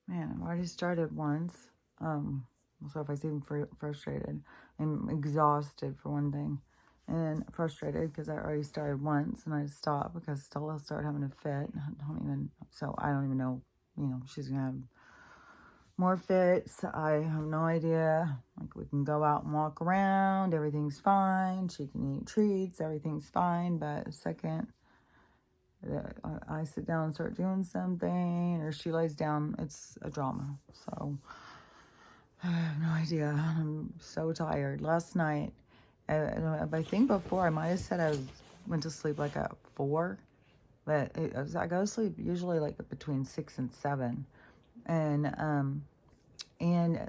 Man, I've already started once. So if I seem frustrated, I'm exhausted for one thing, and frustrated because I already started once and I stopped because Stella started having a fit. I don't even know. She's gonna have more fits. I have no idea. Like, we can go out and walk around, everything's fine. She can eat treats, everything's fine. But the second I sit down and start doing something, or she lays down, it's a drama. So I have no idea. I'm so tired. Last night, I think before I might have said went to sleep like at 4, but I go to sleep usually like between 6 and 7, and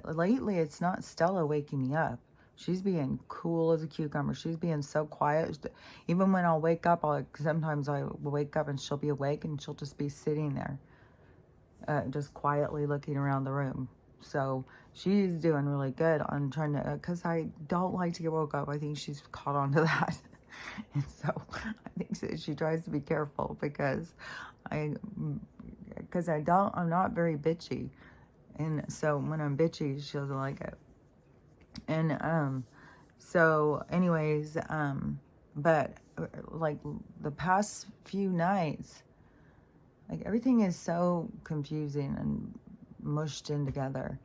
lately it's not Stella waking me up. She's being cool as a cucumber. She's being so quiet. Even when I'll wake up, sometimes I will wake up and she'll be awake and she'll just be sitting there, just quietly looking around the room. So she's doing really good on trying to, because I don't like to get woke up. I think she's caught on to that. And so I think that she tries to be careful I'm not very bitchy. And so when I'm bitchy, she doesn't like it. And so anyways, but like the past few nights, like everything is so confusing and mushed in together.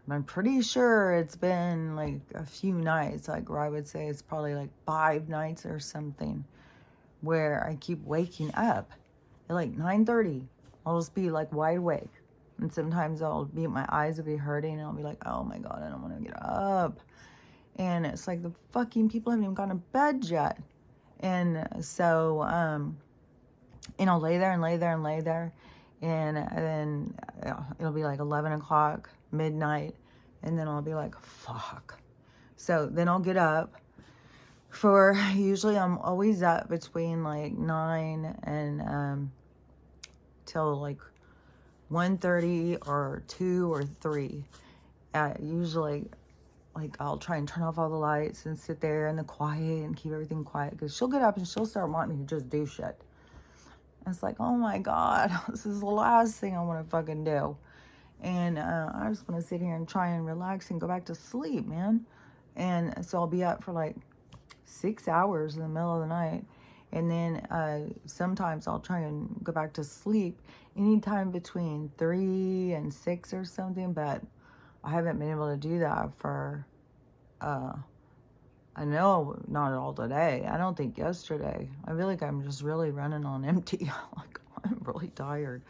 And I'm pretty sure it's been like a few nights, like where I would say it's probably like 5 nights or something, where I keep waking up at like 9:30. I'll just be like wide awake. And sometimes my eyes will be hurting and I'll be like, oh my God, I don't want to get up. And it's like the fucking people haven't even gone to bed yet. And so, and I'll lay there and lay there and lay there. And then it'll be like 11 o'clock, midnight. And then I'll be like, fuck. So then I'll get up usually I'm always up between like 9 and till like 1:30 or 2 or 3. Usually, like, I'll try and turn off all the lights and sit there in the quiet and keep everything quiet, because she'll get up and she'll start wanting me to just do shit. And it's like, oh my God, this is the last thing I want to fucking do. And I just want to sit here and try and relax and go back to sleep, man. And so I'll be up for like 6 hours in the middle of the night. And then sometimes I'll try and go back to sleep anytime between 3 and 6 or something. But I haven't been able to do that for, I know not all today. I don't think yesterday. I feel like I'm just really running on empty. Like, I'm really tired.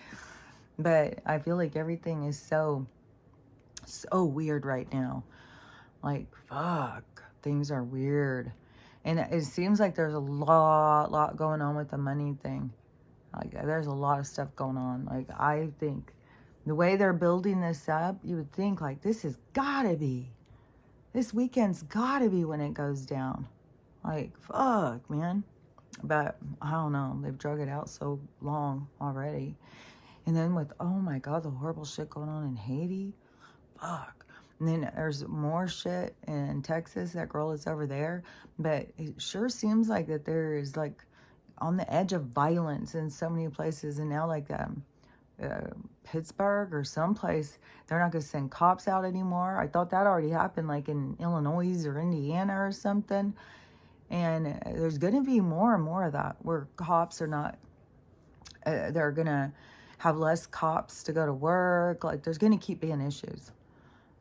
But I feel like everything is so weird right now. Like, fuck, things are weird. And it seems like there's a lot going on with the money thing. Like, there's a lot of stuff going on. Like, I think the way they're building this up, you would think, like, this weekend's gotta be when it goes down. Like, fuck, man. But I don't know. They've drug it out so long already. And then with, oh my God, the horrible shit going on in Haiti. Fuck. And then there's more shit in Texas. That girl is over there. But it sure seems like that there is like on the edge of violence in so many places. And now like Pittsburgh or someplace, they're not going to send cops out anymore. I thought that already happened like in Illinois or Indiana or something. And there's going to be more and more of that where cops are not, they're going to have less cops to go to work. Like, there's going to keep being issues.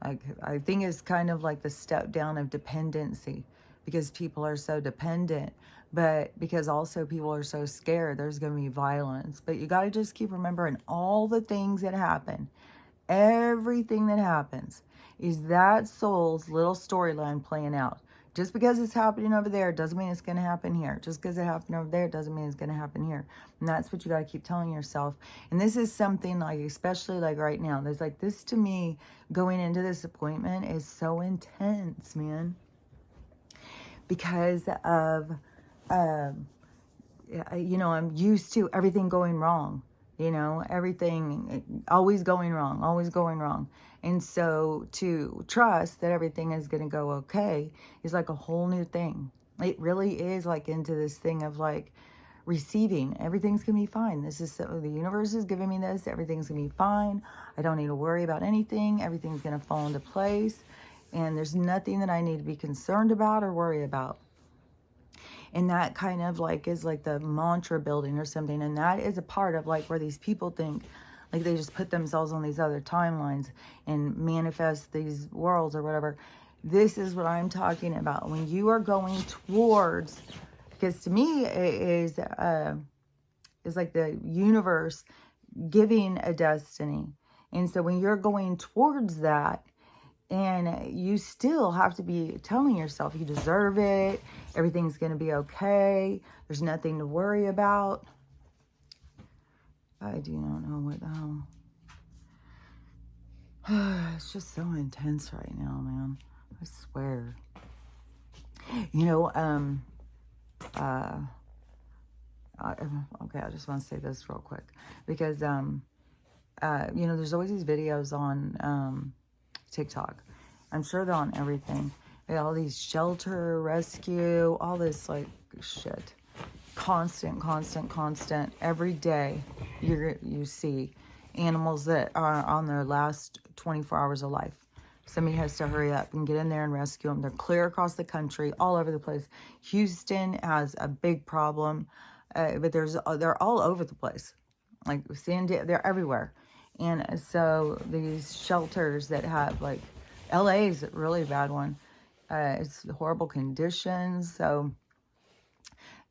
Like, I think it's kind of like the step down of dependency, because people are so dependent, but because also people are so scared, there's going to be violence. But you got to just keep remembering all the things that happen. Everything that happens is that soul's little storyline playing out. Just because it's happening over there doesn't mean it's going to happen here. Just because it happened over there doesn't mean it's going to happen here. And that's what you got to keep telling yourself. And this is something like, especially like right now, there's like this to me going into this appointment is so intense, man. Because of, I'm used to everything going wrong. Everything always going wrong. And so to trust that everything is going to go okay is like a whole new thing. It really is like into this thing of like receiving. Everything's going to be fine. This is, the universe is giving me this. Everything's going to be fine. I don't need to worry about anything. Everything's going to fall into place. And there's nothing that I need to be concerned about or worry about. And that kind of like is like the mantra building or something. And that is a part of like where these people think like they just put themselves on these other timelines and manifest these worlds or whatever. This is what I'm talking about. When you are going towards, because to me it is like the universe giving a destiny. And so when you're going towards that, and you still have to be telling yourself you deserve it, everything's going to be okay, there's nothing to worry about. I do not know what the hell. It's just so intense right now, man. I swear. You know, okay, I just want to say this real quick. Because, you know, there's always these videos on TikTok. I'm sure they're on everything. All these shelter, rescue, all this, like, shit. Constant. Every day you see animals that are on their last 24 hours of life. Somebody has to hurry up and get in there and rescue them. They're clear across the country, all over the place. Houston has a big problem, but they're all over the place. Like San Diego, they're everywhere. And so these shelters that have, like, LA is a really bad one. It's horrible conditions. So,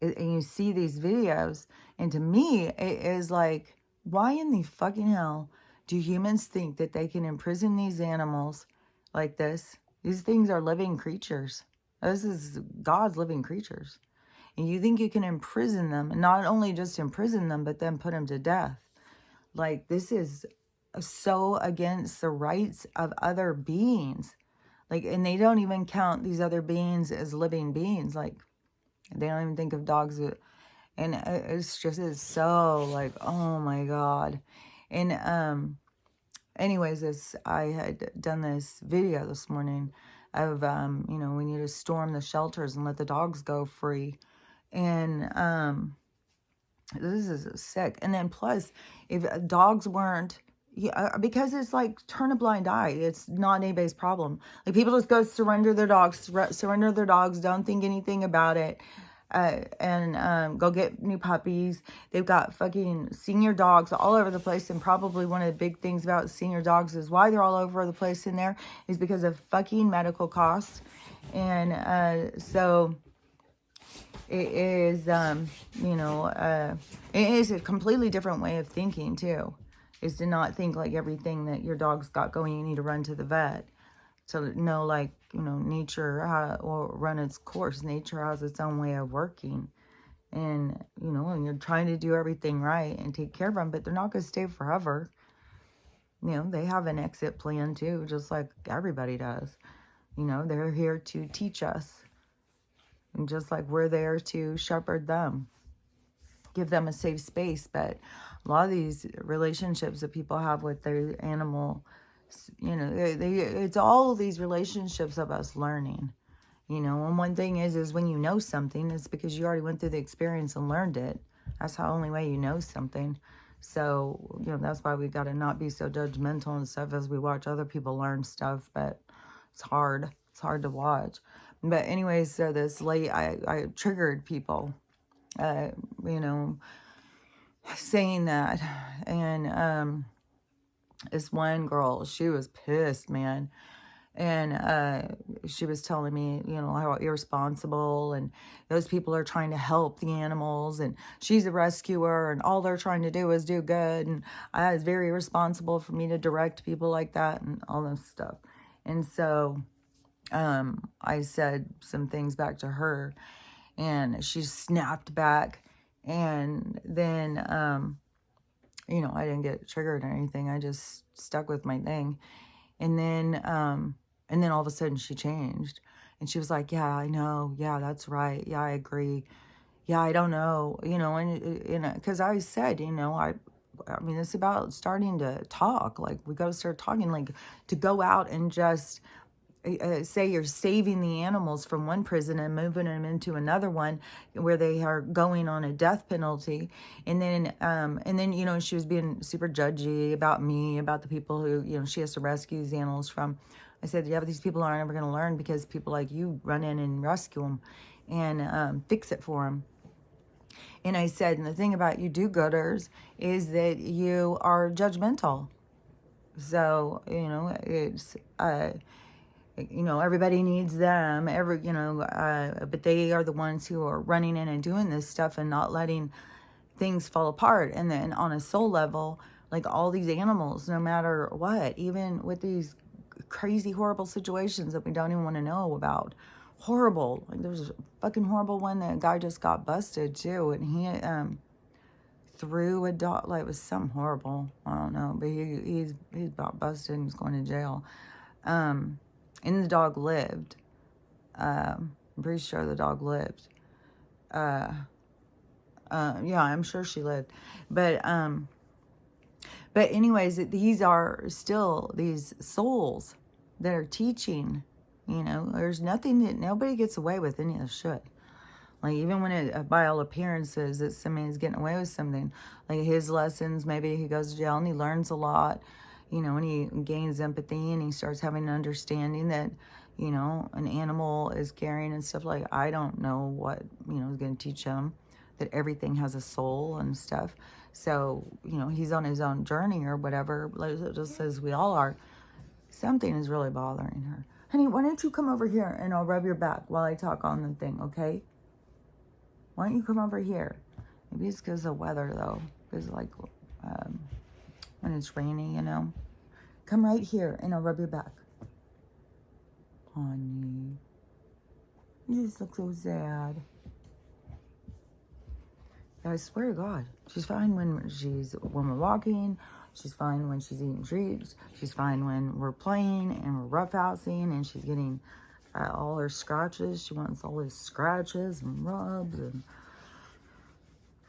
and you see these videos, and to me, it is like, why in the fucking hell do humans think that they can imprison these animals like this? These things are living creatures. This is God's living creatures. And you think you can imprison them, and not only just imprison them, but then put them to death. Like, this is so against the rights of other beings. Like, and they don't even count these other beings as living beings. Like, they don't even think of dogs. And it's so like, oh my God. And anyways, I had done this video this morning of, you know, we need to storm the shelters and let the dogs go free. And this is sick. And then plus, if dogs weren't, because it's like turn a blind eye. It's not anybody's problem. Like, people just go surrender their dogs, don't think anything about it, and go get new puppies. They've got fucking senior dogs all over the place, and probably one of the big things about senior dogs is why they're all over the place in there is because of fucking medical costs. And so it is, you know, it is a completely different way of thinking too. Is to not think like everything that your dog's got going, you need to run to the vet. To know, like, you know, nature will run its course. Nature has its own way of working. And, you know, and you're trying to do everything right and take care of them, but they're not going to stay forever. You know, they have an exit plan too, just like everybody does. You know, they're here to teach us. And just like we're there to shepherd them. Give them a safe space. But a lot of these relationships that people have with their animal, you know, it's all these relationships of us learning, you know. And one thing is when you know something, it's because you already went through the experience and learned it. That's the only way you know something. So, you know, that's why we got to not be so judgmental and stuff as we watch other people learn stuff. But it's hard to watch. But anyways, so this late, I triggered people, you know, saying that. And this one girl, she was pissed, man. And she was telling me, you know, how irresponsible, and those people are trying to help the animals, and she's a rescuer, and all they're trying to do is do good, and it's very irresponsible for me to direct people like that, and all this stuff. And so I said some things back to her, and she snapped back. And then you know, I didn't get triggered or anything. I just stuck with my thing. And then all of a sudden she changed, and she was like, yeah, I know. Yeah, that's right. Yeah, I agree. Yeah, I don't know. You know, and because I said, you know, I mean, it's about starting to talk. Like, we got to start talking, like, to go out and just say you're saving the animals from one prison and moving them into another one where they are going on a death penalty. And then, you know, she was being super judgy about me, about the people who, you know, she has to rescue these animals from. I said, yeah, but these people aren't ever going to learn because people like you run in and rescue them and fix it for them. And I said, and the thing about you do-gooders is that you are judgmental. So, you know, it's, you know, everybody needs them, but they are the ones who are running in and doing this stuff and not letting things fall apart. And then on a soul level, like all these animals, no matter what, even with these crazy, horrible situations that we don't even want to know about, horrible. Like there's a fucking horrible one that a guy just got busted too, and he threw a dog. Like it was something horrible. I don't know, but he's got busted and he's going to jail. And the dog lived. I'm pretty sure the dog lived. Yeah, I'm sure she lived. But anyways, these are still these souls that are teaching. You know, there's nothing that nobody gets away with any of the shit. Like even when it, by all appearances, that somebody's getting away with something, like his lessons, maybe he goes to jail and he learns a lot, you know, and he gains empathy and he starts having an understanding that, you know, an animal is caring and stuff. Like, I don't know what, you know, is going to teach him that everything has a soul and stuff. So, you know, he's on his own journey or whatever, just as we all are. Something is really bothering her. Honey, why don't you come over here and I'll rub your back while I talk on the thing, okay? Why don't you come over here? Maybe it's because of weather, though. Because, like, when it's rainy, you know. Come right here, and I'll rub your back. Honey. You just look so sad. I swear to God. She's fine when we're walking. She's fine when she's eating treats. She's fine when we're playing and we're roughhousing and she's getting all her scratches. She wants all his scratches and rubs. And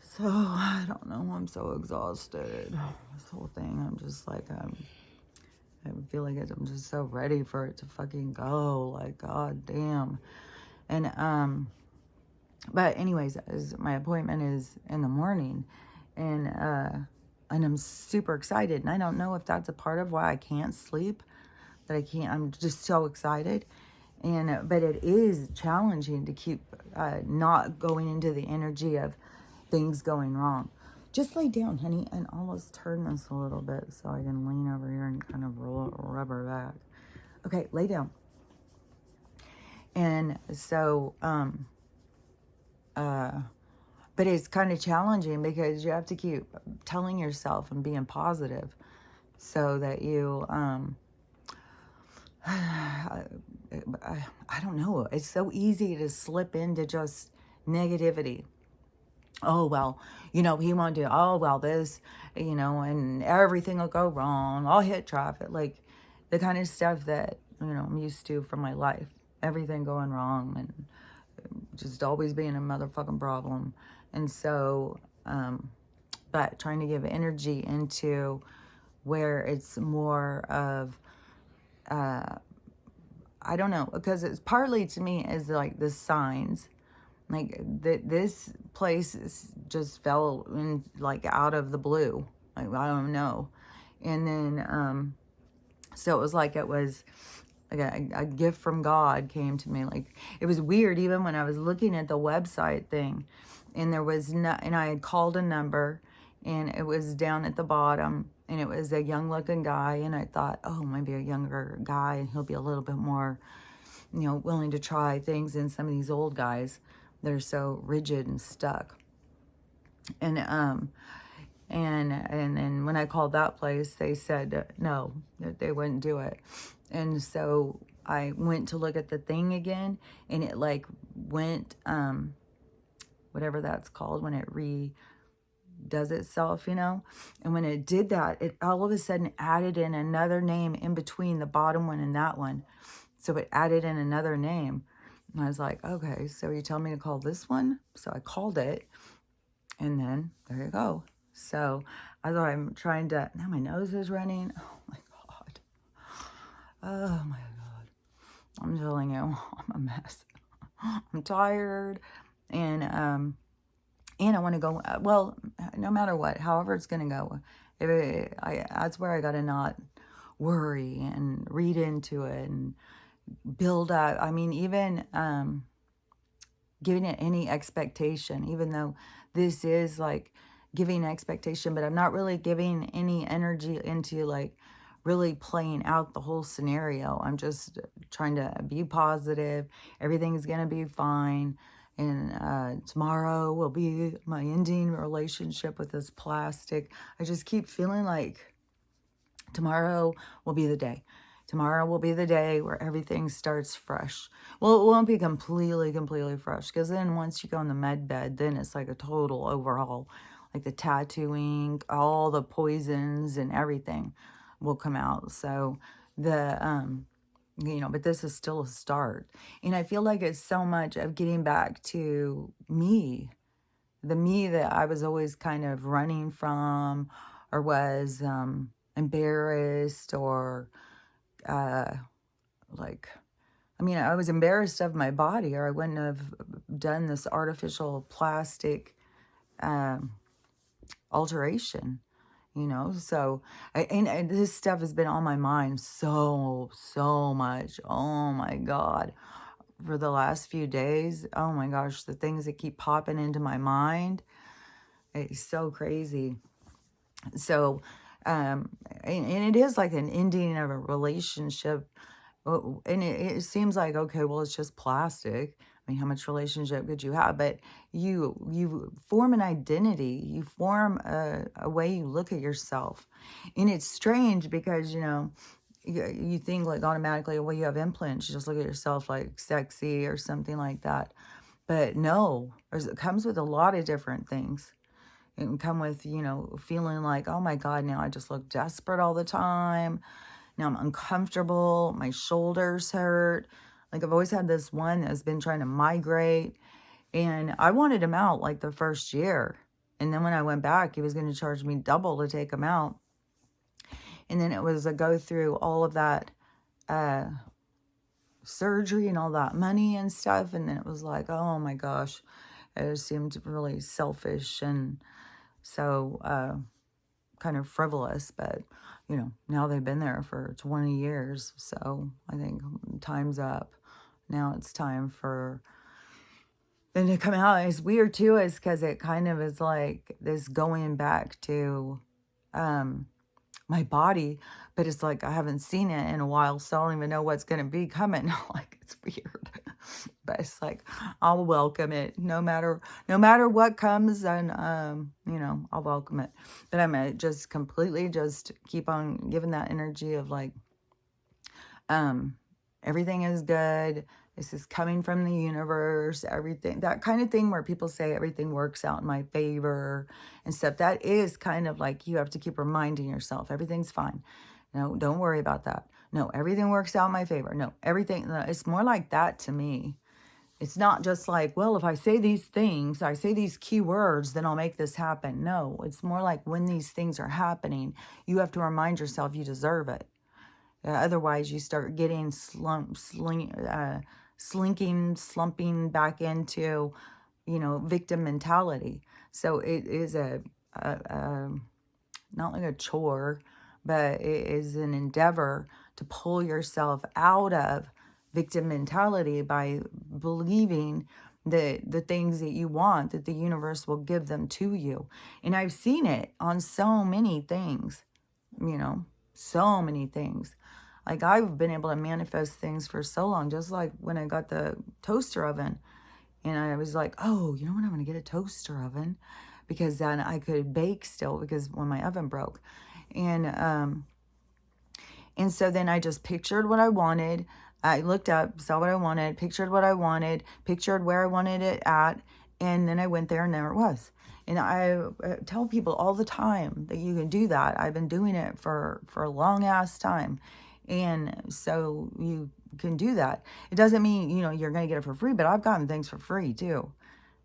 so, I don't know. I'm so exhausted. This whole thing, I'm just like, I feel like I'm just so ready for it to fucking go. Like, god damn. And, but anyways, my appointment is in the morning. And I'm super excited. And I don't know if that's a part of why I can't sleep. That I can't, I'm just so excited. And but it is challenging to keep not going into the energy of things going wrong. Just lay down, honey, and I'll just turn this a little bit so I can lean over here and kind of rub her back. Okay, lay down. And so, but it's kind of challenging because you have to keep telling yourself and being positive so that you, I don't know. It's so easy to slip into just negativity. Oh, well, you know, he won't do, oh, well, this, you know, and everything will go wrong. I'll hit traffic. Like the kind of stuff that, you know, I'm used to from my life. Everything going wrong and just always being a motherfucking problem. And so, but trying to give energy into where it's more of, I don't know, because it's partly to me is like the signs, like this place just fell in like out of the blue. Like, I don't know. And then, so it was like it was a gift from God came to me. Like it was weird, even when I was looking at the website thing, and there was no, and I had called a number, and it was down at the bottom, and it was a young looking guy, and I thought, oh, maybe a younger guy, and he'll be a little bit more, you know, willing to try things than some of these old guys that are so rigid and stuck. And then when I called that place, they said no, that they wouldn't do it. And so I went to look at the thing again, and it like went, whatever that's called, when it redoes itself, you know. And when it did that, it all of a sudden added in another name in between the bottom one and that one. So it added in another name. And I was like, okay, so you tell me to call this one? So I called it, and then there you go. So as I'm trying to, now my nose is running. Oh my God. Oh my God. know, I'm a mess. I'm tired, and I want to go, well, no matter what, however it's going to go, that's where I got to not worry and read into it and build up. I mean, even giving it any expectation, even though this is like giving expectation, but I'm not really giving any energy into like really playing out the whole scenario. I'm just trying to be positive. Everything's going to be fine. And tomorrow will be my ending relationship with this plastic. I just keep feeling like tomorrow will be the day. Tomorrow will be the day where everything starts fresh. Well, it won't be completely fresh, because then once you go in the med bed, then it's like a total overhaul. Like the tattooing, all the poisons and everything will come out. So but this is still a start. And I feel like it's so much of getting back to me, the me that I was always kind of running from, or was embarrassed, or I was embarrassed of my body, or I wouldn't have done this artificial plastic alteration, so and this stuff has been on my mind so much. Oh my God, for the last few days. Oh my gosh, the things that keep popping into my mind, it's so crazy. So and it is like an ending of a relationship. And it seems like, okay, well, it's just plastic. I mean, how much relationship could you have? But you form an identity. You form a way you look at yourself. And it's strange because, you think like automatically, well, you have implants. You just look at yourself like sexy or something like that. But no, it comes with a lot of different things. It can come with, feeling like, oh my God, now I just look desperate all the time. Now I'm uncomfortable. My shoulders hurt. Like I've always had this one that's been trying to migrate. And I wanted him out like the first year. And then when I went back, he was going to charge me double to take him out. And then it was a go through all of that surgery and all that money and stuff. And then it was like, oh my gosh, it seemed really selfish and so kind of frivolous. But now they've been there for 20 years. So I think time's up. Now it's time for them to come out. It's weird too, is because it kind of is like this going back to my body, but it's like I haven't seen it in a while, so I don't even know what's going to be coming. Like, it's weird. But it's like, I'll welcome it no matter what comes, and I'll welcome it. But I'm gonna just completely just keep on giving that energy of like everything is good. This is coming from the universe, everything, that kind of thing where people say everything works out in my favor and stuff. That is kind of like, you have to keep reminding yourself, everything's fine. No, don't worry about that. No, everything works out in my favor. No, everything, it's more like that to me. It's not just like, well, if I say these things, I say these key words, then I'll make this happen. No, it's more like when these things are happening, you have to remind yourself you deserve it. Otherwise, you start getting slumping back into, victim mentality. So it is not like a chore, but it is an endeavor to pull yourself out of victim mentality by believing that the things that you want, that the universe will give them to you. And I've seen it on so many things, so many things. Like, I've been able to manifest things for so long, just like when I got the toaster oven. And I was like, oh, you know what? I'm going to get a toaster oven, because then I could bake still, because when my oven broke. And so then I just pictured what I wanted. I looked up, saw what I wanted, pictured what I wanted, pictured where I wanted it at. And then I went there and there it was. And I tell people all the time that you can do that. I've been doing it for a long ass time. And so you can do that. It doesn't mean, you're going to get it for free, but I've gotten things for free too.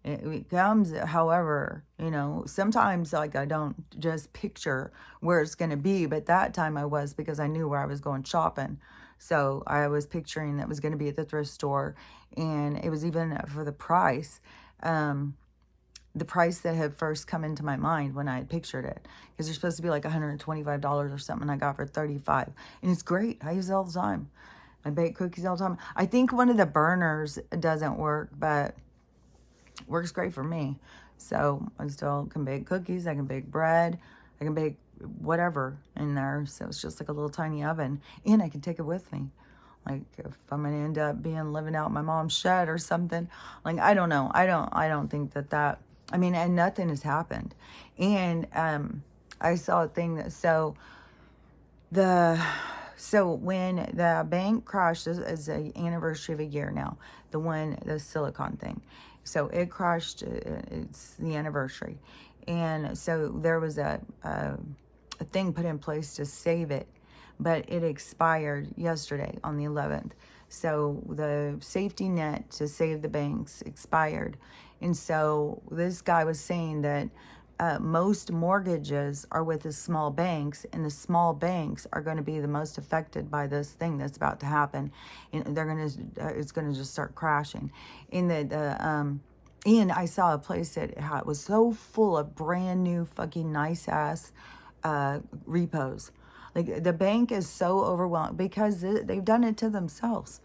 It comes, however, you know, sometimes like I don't just picture where it's going to be, but that time I was, because I knew where I was going shopping. So I was picturing that it was going to be at the thrift store, and it was even for the price that had first come into my mind when I had pictured it, because they're supposed to be like $125 or something. I got for $35, and it's great. I use it all the time. I bake cookies all the time. I think one of the burners doesn't work, but works great for me. So I still can bake cookies. I can bake bread. I can bake whatever in there. So it's just like a little tiny oven, and I can take it with me. Like if I'm gonna end up living out in my mom's shed or something, like I don't know. I don't think that. I mean, and nothing has happened. And I saw a thing that when the bank crashed, this is the anniversary of a year now. The Silicon thing. So it crashed. It's the anniversary, and so there was a thing put in place to save it, but it expired yesterday on the 11th. So the safety net to save the banks expired. And so this guy was saying that most mortgages are with the small banks, and the small banks are going to be the most affected by this thing that's about to happen, and it's going to just start crashing. And I saw a place that was so full of brand new fucking nice ass repos. Like the bank is so overwhelmed because they've done it to themselves.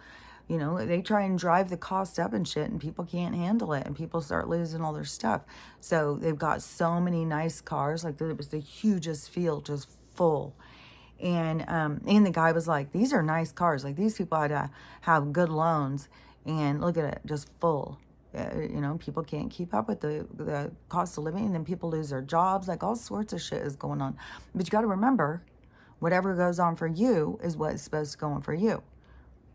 You know, they try and drive the cost up and shit, and people can't handle it, and people start losing all their stuff. So they've got so many nice cars. Like it was the hugest field, just full. And the guy was like, these are nice cars. Like these people had to have good loans, and look at it, just full. You know, people can't keep up with the cost of living, and then people lose their jobs. Like all sorts of shit is going on. But you got to remember, whatever goes on for you is what's supposed to go on for you.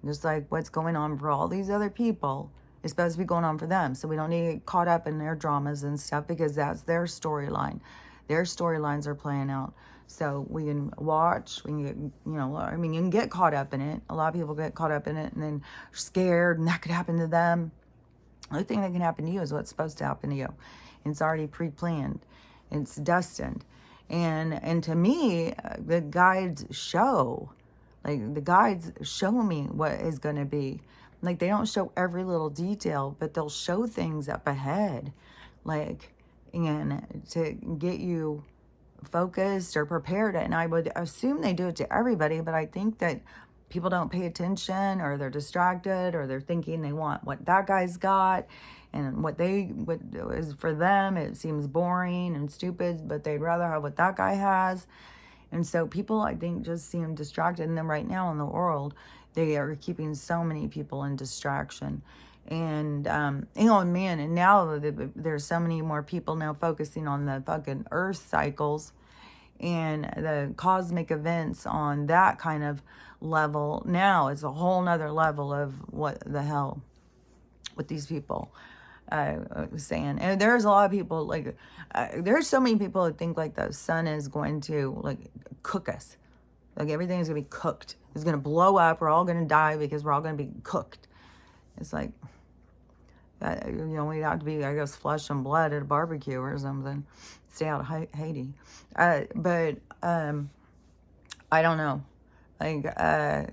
Just like what's going on for all these other people is supposed to be going on for them. So we don't need to get caught up in their dramas and stuff, because that's their storyline. Their storylines are playing out. So we can watch, we can get, you know, I mean, you can get caught up in it. A lot of people get caught up in it and then are scared, and that could happen to them. The only thing that can happen to you is what's supposed to happen to you. And it's already pre-planned. It's destined. And to me, the guides show. Like, the guides show me what is going to be. Like, they don't show every little detail, but they'll show things up ahead. Like, and to get you focused or prepared. And I would assume they do it to everybody, but I think that people don't pay attention, or they're distracted, or they're thinking they want what that guy's got. And what is for them, it seems boring and stupid, but they'd rather have what that guy has. And so people, I think, just seem distracted. And then right now in the world, they are keeping so many people in distraction. And, you know, man, and now there's so many more people now focusing on the fucking earth cycles and the cosmic events on that kind of level. Now it's a whole nother level of what the hell with these people saying. And there's a lot of people, like, there's so many people that think like the sun is going to like cook us. Like everything is going to be cooked. It's going to blow up. We're all going to die because we're all going to be cooked. It's like, you know, we'd have to be, I guess, flesh and blood at a barbecue or something. Stay out of Haiti. But I don't know. Like, I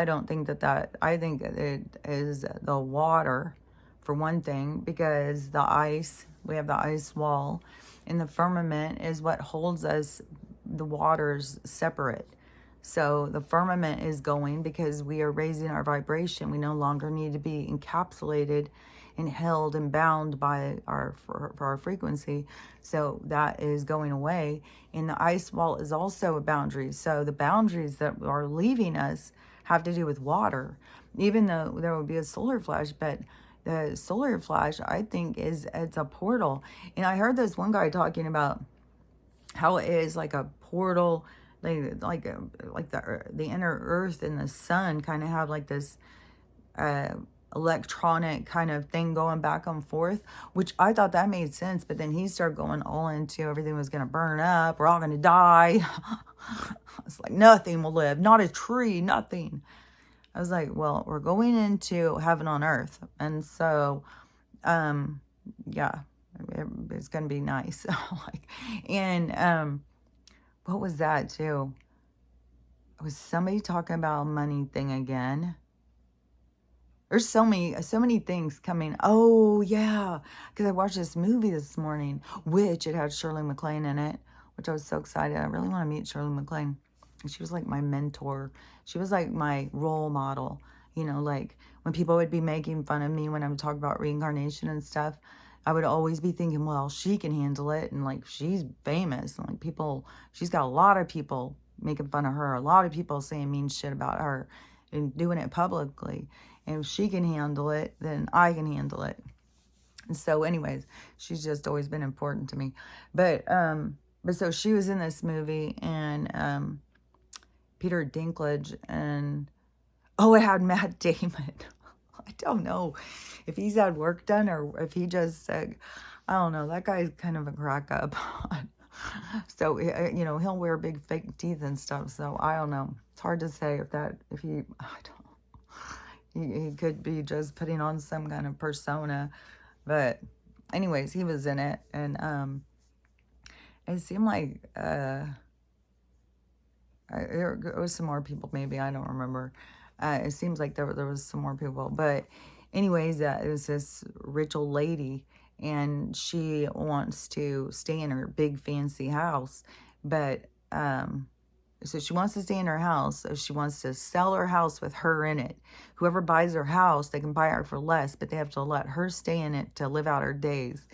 don't think that I think it is the water, for one thing, because the ice, we have the ice wall, and the firmament is what holds us, the waters, separate. So the firmament is going because we are raising our vibration. We no longer need to be encapsulated and held and bound by for our frequency. So that is going away. And the ice wall is also a boundary. So the boundaries that are leaving us have to do with water, even though there will be a solar flash. But the solar flash, I think, it's a portal. And I heard this one guy talking about how it is like a portal, like the inner earth and the sun kind of have like this electronic kind of thing going back and forth, which I thought that made sense. But then he started going all into everything was going to burn up, we're all going to die. It's like nothing will live, not a tree, nothing. I was like, well, we're going into heaven on earth. And so yeah, it's gonna be nice. Like, and what was that too? Was somebody talking about a money thing again? There's so many things coming. Oh yeah, because I watched this movie this morning, which it had Shirley MacLaine in it, which I was so excited. I really want to meet Shirley MacLaine. She was like my mentor. She was like my role model. You know, like when people would be making fun of me when I would talk about reincarnation and stuff, I would always be thinking, well, she can handle it, and like she's famous, and like people, she's got a lot of people making fun of her, a lot of people saying mean shit about her, and doing it publicly. And if she can handle it, then I can handle it. And so anyways, she's just always been important to me. But so she was in this movie, and Peter Dinklage, and oh, it had Matt Damon. I don't know if he's had work done or if he just said, I don't know, that guy's kind of a crack up. So, you know, he'll wear big fake teeth and stuff. So I don't know. It's hard to say if he, I don't he could be just putting on some kind of persona. But anyways, he was in it. And it seemed like there was some more people, maybe. I don't remember. It seems like there was some more people. But anyways, it was this rich old lady. And she wants to stay in her big fancy house. But so she wants to stay in her house. So she wants to sell her house with her in it. Whoever buys her house, they can buy her for less, but they have to let her stay in it to live out her days.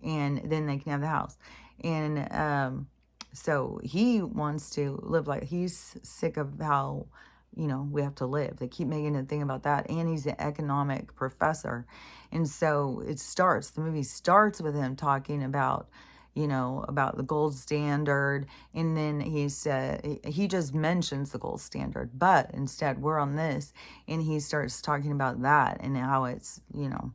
And then they can have the house. And so he wants to live like, he's sick of how, you know, we have to live. They keep making a thing about that. And he's an economic professor. And so the movie starts with him talking about, you know, about the gold standard. And then he just mentions the gold standard, but instead we're on this. And he starts talking about that and how it's, you know,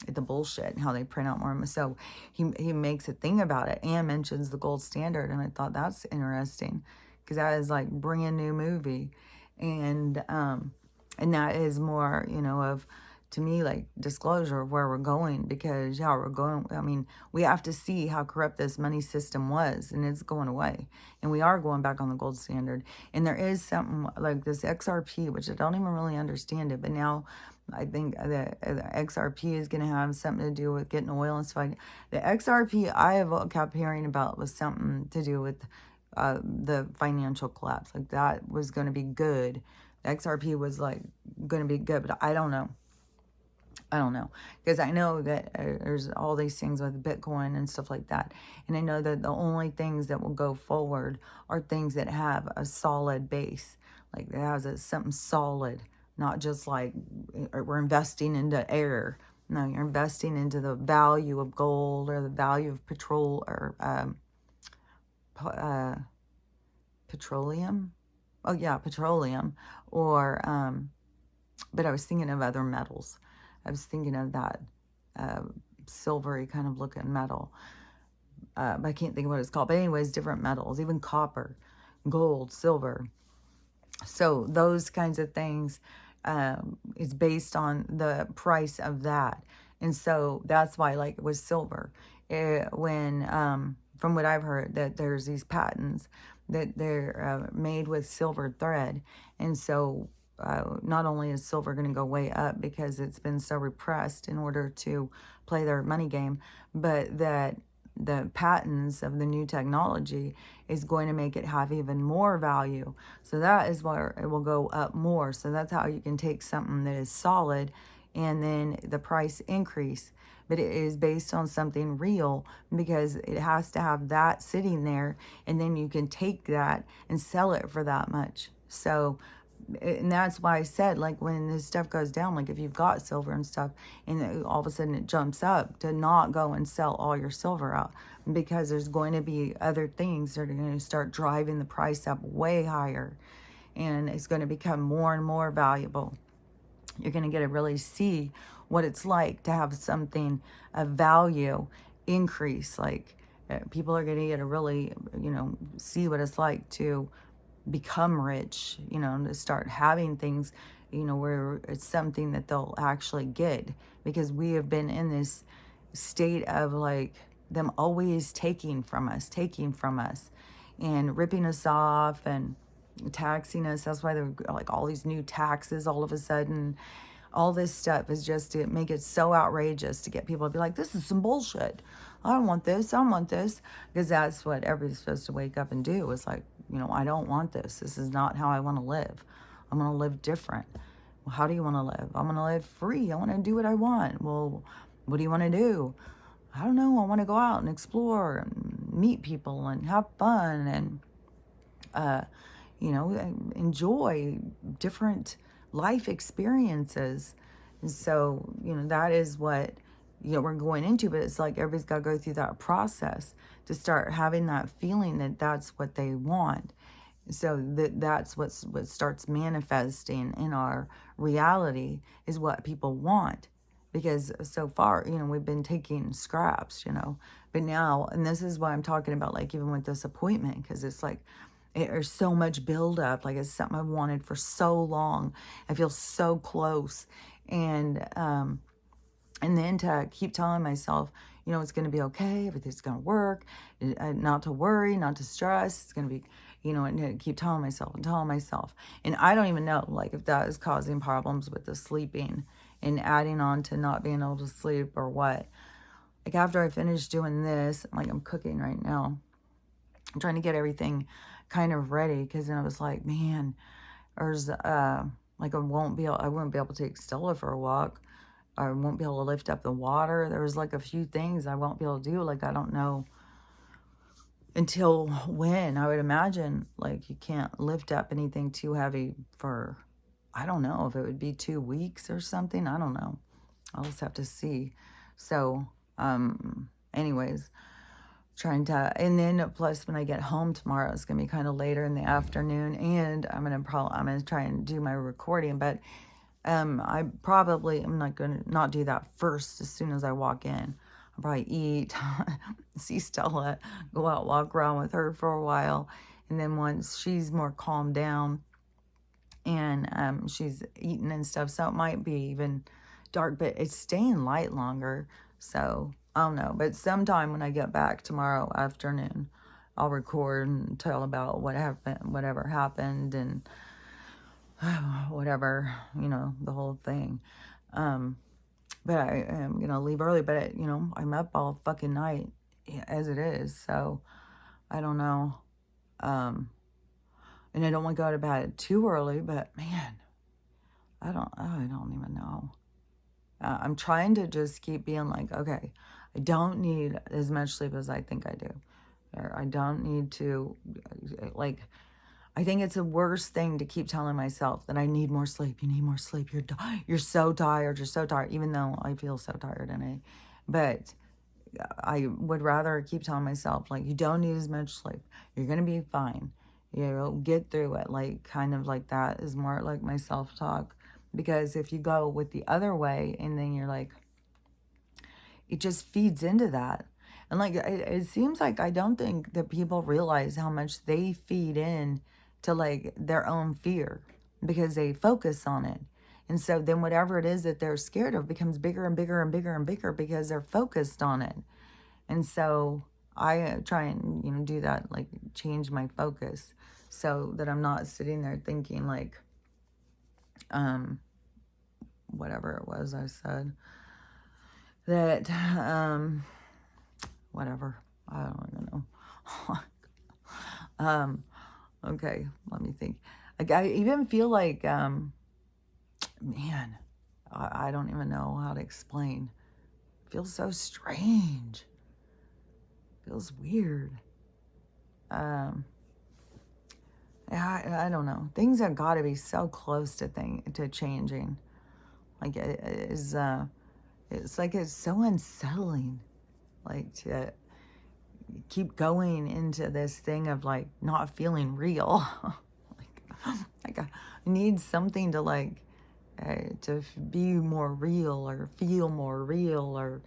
the bullshit and how they print out more. So he makes a thing about it and mentions the gold standard. And I thought that's interesting because that is like brand new movie. And that is more, you know, of, to me, like disclosure of where we're going, because how we're going, I mean, we have to see how corrupt this money system was, and it's going away. And we are going back on the gold standard. And there is something like this XRP, which I don't even really understand it, but now I think the XRP is going to have something to do with getting oil and stuff. The XRP I have kept hearing about was something to do with the financial collapse. Like that was going to be good. The XRP was like going to be good, but I don't know. Because I know that there's all these things with Bitcoin and stuff like that. And I know that the only things that will go forward are things that have a solid base. Like it has something solid, not just like we're investing into air. No, you're investing into the value of gold or the value of petrol or petroleum. Oh yeah, petroleum. Or, but I was thinking of other metals. I was thinking of that silvery kind of looking metal. I can't think of what it's called. But anyways, different metals, even copper, gold, silver. So those kinds of things is based on the price of that. And so that's why, like with silver, when from what I've heard, that there's these patents that they're made with silver thread. And so not only is silver going to go way up because it's been so repressed in order to play their money game, but that the patents of the new technology is going to make it have even more value. So that is where it will go up more. So that's how you can take something that is solid and then the price increase. But it is based on something real because it has to have that sitting there, and then you can take that and sell it for that much. So, and that's why I said, like, when this stuff goes down, like if you've got silver and stuff and all of a sudden it jumps up, to not go and sell all your silver out, because there's going to be other things that are going to start driving the price up way higher, and it's going to become more and more valuable. You're going to get to really see what it's like to have something of value increase. Like people are going to get to really, you know, see what it's like to become rich, you know, to start having things you know, where it's something that they'll actually get, because we have been in this state of like them always taking from us and ripping us off and taxing us. That's why there are like all these new taxes all of a sudden. All this stuff is just to make it so outrageous to get people to be like, this is some bullshit. I don't want this. I don't want this. Because that's what everybody's supposed to wake up and do. It's like, you know, I don't want this. This is not how I want to live. I'm going to live different. Well, how do you want to live? I'm going to live free. I want to do what I want. Well, what do you want to do? I don't know. I want to go out and explore and meet people and have fun and, you know, enjoy different life experiences. And so, you know, that is what, you know, we're going into, but it's like everybody's got to go through that process to start having that feeling that that's what they want. So that's what starts manifesting in our reality, is what people want. Because so far, you know, we've been taking scraps, you know, but now, and this is why I'm talking about, like, even with this appointment, because it's like, there's so much buildup. Like, it's something I've wanted for so long. I feel so close. And then to keep telling myself, you know, it's going to be okay. Everything's going to work. Not to worry, not to stress. It's going to be, you know, and to keep telling myself and telling myself. And I don't even know, like, if that is causing problems with the sleeping and adding on to not being able to sleep or what. Like, after I finish doing this, like, I'm cooking right now. I'm trying to get everything kind of ready, because then I was like, man, there's like I wouldn't be able to take Stella for a walk. I won't be able to lift up the water. There was like a few things I won't be able to do. Like, I don't know until when. I would imagine, like, you can't lift up anything too heavy for, I don't know if it would be 2 weeks or something. I don't know. I'll just have to see. So, anyways, trying to, and then plus when I get home tomorrow, it's gonna be kind of later in the afternoon, and I'm gonna try and do my recording, but I probably am not gonna not do that first as soon as I walk in. I'll probably eat, see Stella, go out, walk around with her for a while, and then once she's more calmed down and she's eaten and stuff, so it might be even dark, but it's staying light longer, so I don't know. But sometime when I get back tomorrow afternoon, I'll record and tell about what happened, whatever happened, and whatever, you know, the whole thing. But I am gonna leave early, but you know, I'm up all fucking night as it is, so I don't know. And I don't want to go to bed too early, but man, I don't even know. I'm trying to just keep being like, okay, I don't need as much sleep as I think I do. Or I don't need to, like, I think it's the worst thing to keep telling myself that I need more sleep. You need more sleep. You're so tired. You're so tired. Even though I feel so tired but I would rather keep telling myself, like, you don't need as much sleep. You're going to be fine. You know, get through it. Like, kind of like that is more like my self-talk. Because if you go with the other way and then you're like, it just feeds into that. And like, it seems like I don't think that people realize how much they feed in to like their own fear, because they focus on it. And so then whatever it is that they're scared of becomes bigger and bigger and bigger and bigger because they're focused on it. And so I try and, you know, do that, like change my focus so that I'm not sitting there thinking like, whatever it was I said, that, whatever, I don't even know. Okay, let me think. Like, I even feel like, man, I don't even know how to explain. It feels so strange. It feels weird. I don't know. Things have got to be so close to changing. Like, it's like it's so unsettling, like, to keep going into this thing of like not feeling real. like I need something to like to be more real or feel more real or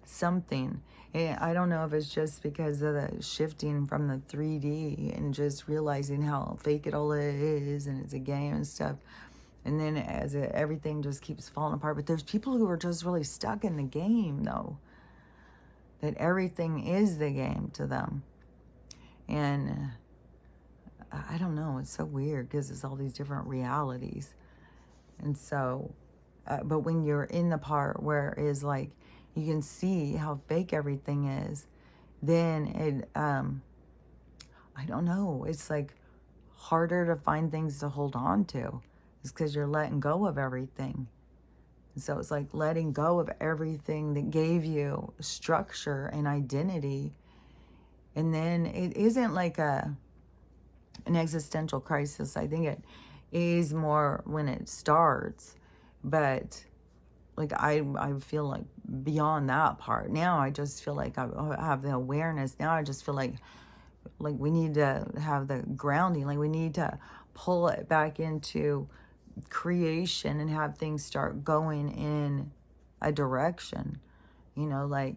something. And I don't know if it's just because of the shifting from the 3D and just realizing how fake it all is and it's a game and stuff. And then everything just keeps falling apart. But there's people who are just really stuck in the game, though. That everything is the game to them. And I don't know. It's so weird because it's all these different realities. And so, but when you're in the part where it's like you can see how fake everything is, then it, I don't know. It's like harder to find things to hold on to. It's because you're letting go of everything. And so it's like letting go of everything that gave you structure and identity. And then it isn't like an existential crisis. I think it is more when it starts. But like I feel like beyond that part. Now I just feel like I have the awareness. Now I just feel like we need to have the grounding. Like we need to pull it back into creation and have things start going in a direction, like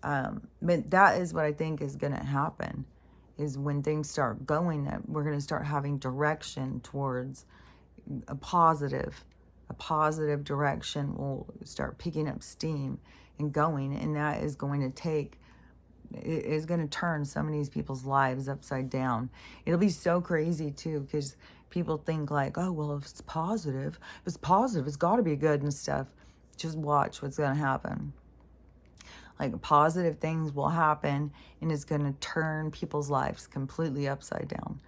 but that is what I think is going to happen, is when things start going, that we're going to start having direction towards a positive direction. Will start picking up steam and going, and that is going to take, it is going to turn some of these people's lives upside down. It'll be so crazy too, because people think like, oh, well, if it's positive, it's got to be good and stuff. Just watch what's going to happen. Like positive things will happen, and it's going to turn people's lives completely upside down.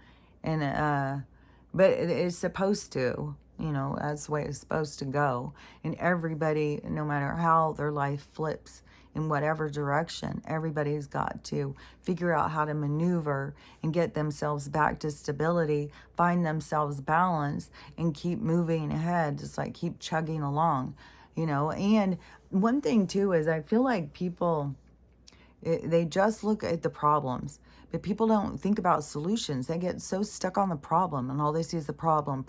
And but it's supposed to, that's the way it's supposed to go. And everybody, no matter how their life flips in whatever direction, everybody's got to figure out how to maneuver and get themselves back to stability, find themselves balance, and keep moving ahead, just like keep chugging along, And one thing too is I feel like people, they just look at the problems, but people don't think about solutions. They get so stuck on the problem, and all they see is the problem.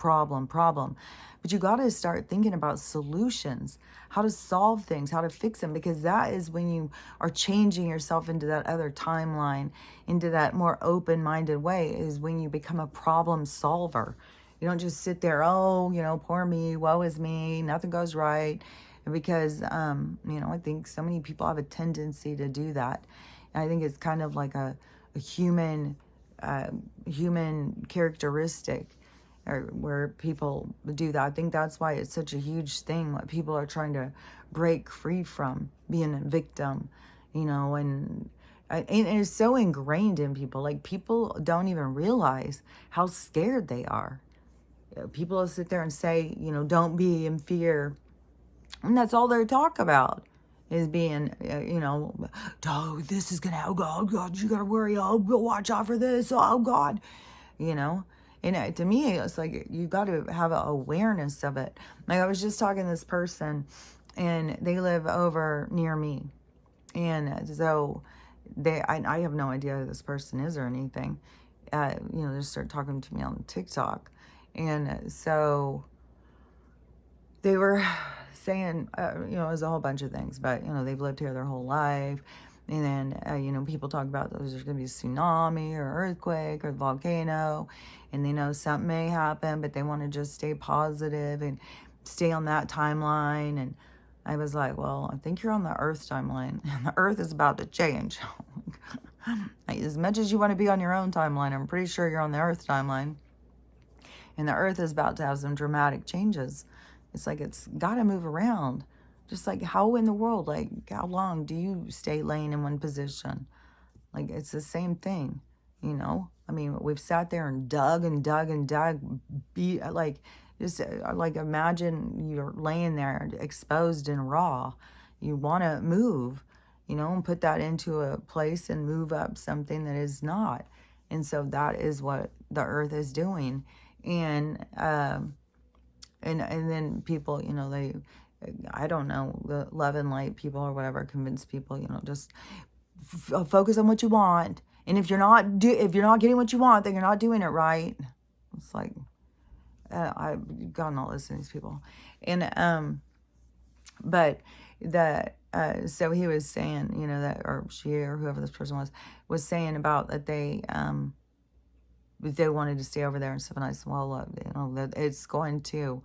But you got to start thinking about solutions, how to solve things, how to fix them, because that is when you are changing yourself into that other timeline, into that more open-minded way, is when you become a problem solver. You don't just sit there, poor me, woe is me, nothing goes right. Because, I think so many people have a tendency to do that. And I think it's kind of like a human characteristic, or where people do that. I think that's why it's such a huge thing, what people are trying to break free from, being a victim, and it's so ingrained in people. Like, people don't even realize how scared they are. People will sit there and say, don't be in fear. And that's all they talk about, is being, oh, this is going to, oh God, you got to worry. Oh, watch out for this. Oh, God, And to me, it's like you got to have an awareness of it. Like, I was just talking to this person, and they live over near me. And so I have no idea who this person is or anything. They just started talking to me on TikTok. And so they were saying, it was a whole bunch of things, but, they've lived here their whole life. And then, people talk about there's going to be a tsunami or earthquake or volcano, and they know something may happen, but they want to just stay positive and stay on that timeline. And I was like, well, I think you're on the Earth timeline, and the Earth is about to change. As much as you want to be on your own timeline, I'm pretty sure you're on the Earth timeline. And the Earth is about to have some dramatic changes. It's like it's got to move around. Just like, how in the world, like, how long do you stay laying in one position? Like, it's the same thing, I mean, we've sat there and dug, like, imagine you're laying there exposed and raw. You want to move, and put that into a place and move up something that is not. And so that is what the Earth is doing. And then people, they, I don't know, the love and light people or whatever, convince people, just focus on what you want. And if you're not getting what you want, then you're not doing it right. It's like, I've gotten all this to these people. And, but so he was saying, that, or she, or whoever this person was saying about that they wanted to stay over there and stuff. And I said, well, that it's going to,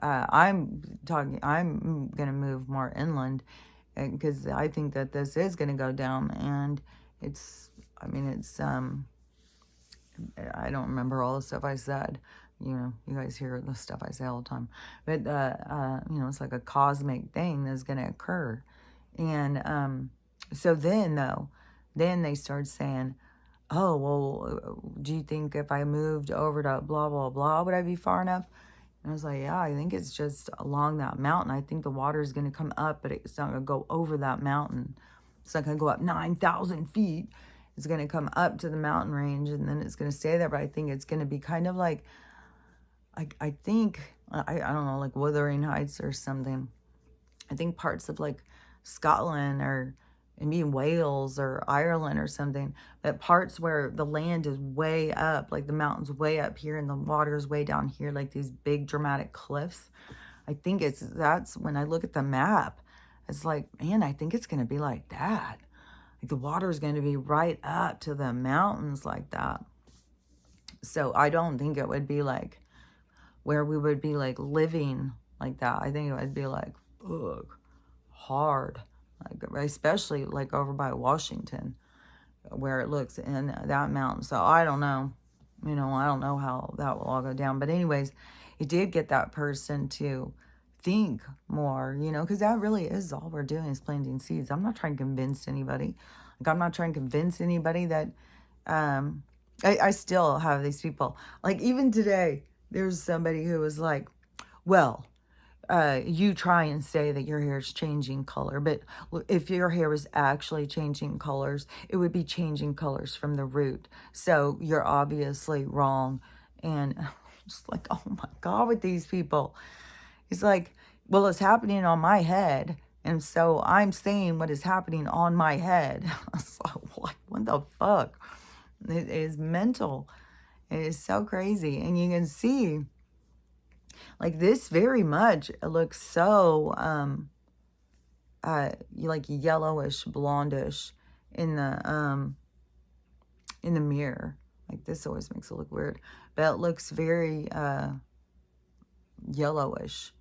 I'm going to move more inland because I think that this is going to go down. And I mean, I don't remember all the stuff I said. You know, you guys hear the stuff I say all the time. But, you know, it's like a cosmic thing that's going to occur. And so then, though, then they start saying, oh, well, do you think if I moved over to blah, blah, blah, would I be far enough? And I was like, yeah, I think it's just along that mountain. I think the water is going to come up, but it's not going to go over that mountain. It's not going to go up 9,000 feet. It's going to come up to the mountain range, and then it's going to stay there. But I think it's going to be kind of like, I think, I don't know, like Wuthering Heights or something. I think parts of like Scotland or maybe Wales or Ireland or something, but parts where the land is way up, like the mountain's way up here and the water is way down here, like these big dramatic cliffs. I think that's when I look at the map, it's like, man, I think it's going to be like that. Like the water is going to be right up to the mountains like that. So I don't think it would be like where we would be like living like that. I think it would be like, ugh, hard. Like, especially like over by Washington, where it looks in that mountain. So I don't know, you know, I don't know how that will all go down. But anyways, it did get that person to think more, you know, because that really is all we're doing is planting seeds. I'm not trying to convince anybody. Like, I'm not trying to convince anybody that, I still have these people. Like, even today, there's somebody who was like, well, you try and say that your hair is changing color, but if your hair was actually changing colors, it would be changing colors from the root. So you're obviously wrong. And I'm just like, oh my God, with these people. He's like, well, it's happening on my head. And so I'm saying what is happening on my head. I was like, what the fuck? It is mental. It is so crazy. And you can see, like, this very much looks so, like yellowish, blondish in the mirror. Like, this always makes it look weird. But it looks very, yellowish,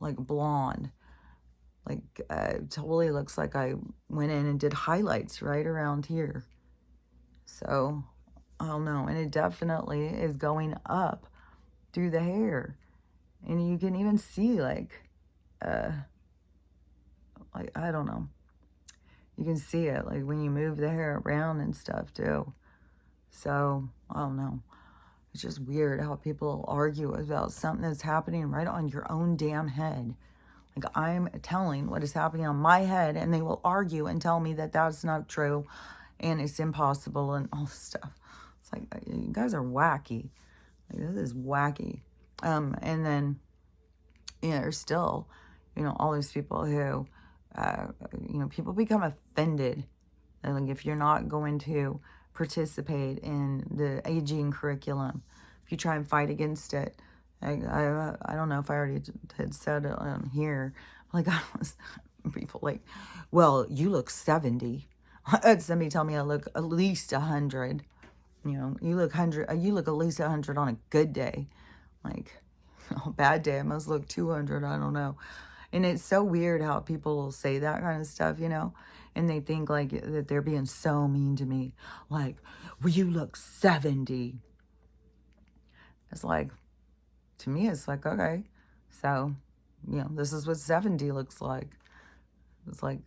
like blonde. Like, totally looks like I went in and did highlights right around here. So, I don't know. And it definitely is going up through the hair. And you can even see, like, I don't know. You can see it, like, when you move the hair around and stuff, too. So, I don't know. It's just weird how people argue about something that's happening right on your own damn head. Like, I'm telling what is happening on my head, and they will argue and tell me that that's not true, and it's impossible, and all this stuff. It's like, you guys are wacky. Like, this is wacky. And then, you know, there's still, you know, all these people who, you know, people become offended. And like, if you're not going to participate in the aging curriculum, if you try and fight against it, I don't know if I already had said it on here. Like, I was, people like, well, you look 70. I had somebody tell me I look at least 100. You know, you look at least 100 on a good day. Like, a bad day, I must look 200, I don't know. And it's so weird how people say that kind of stuff, you know, and they think like that they're being so mean to me. Like, well, you look 70. It's like, to me, it's like, okay, so, you know, this is what 70 looks like. It's like,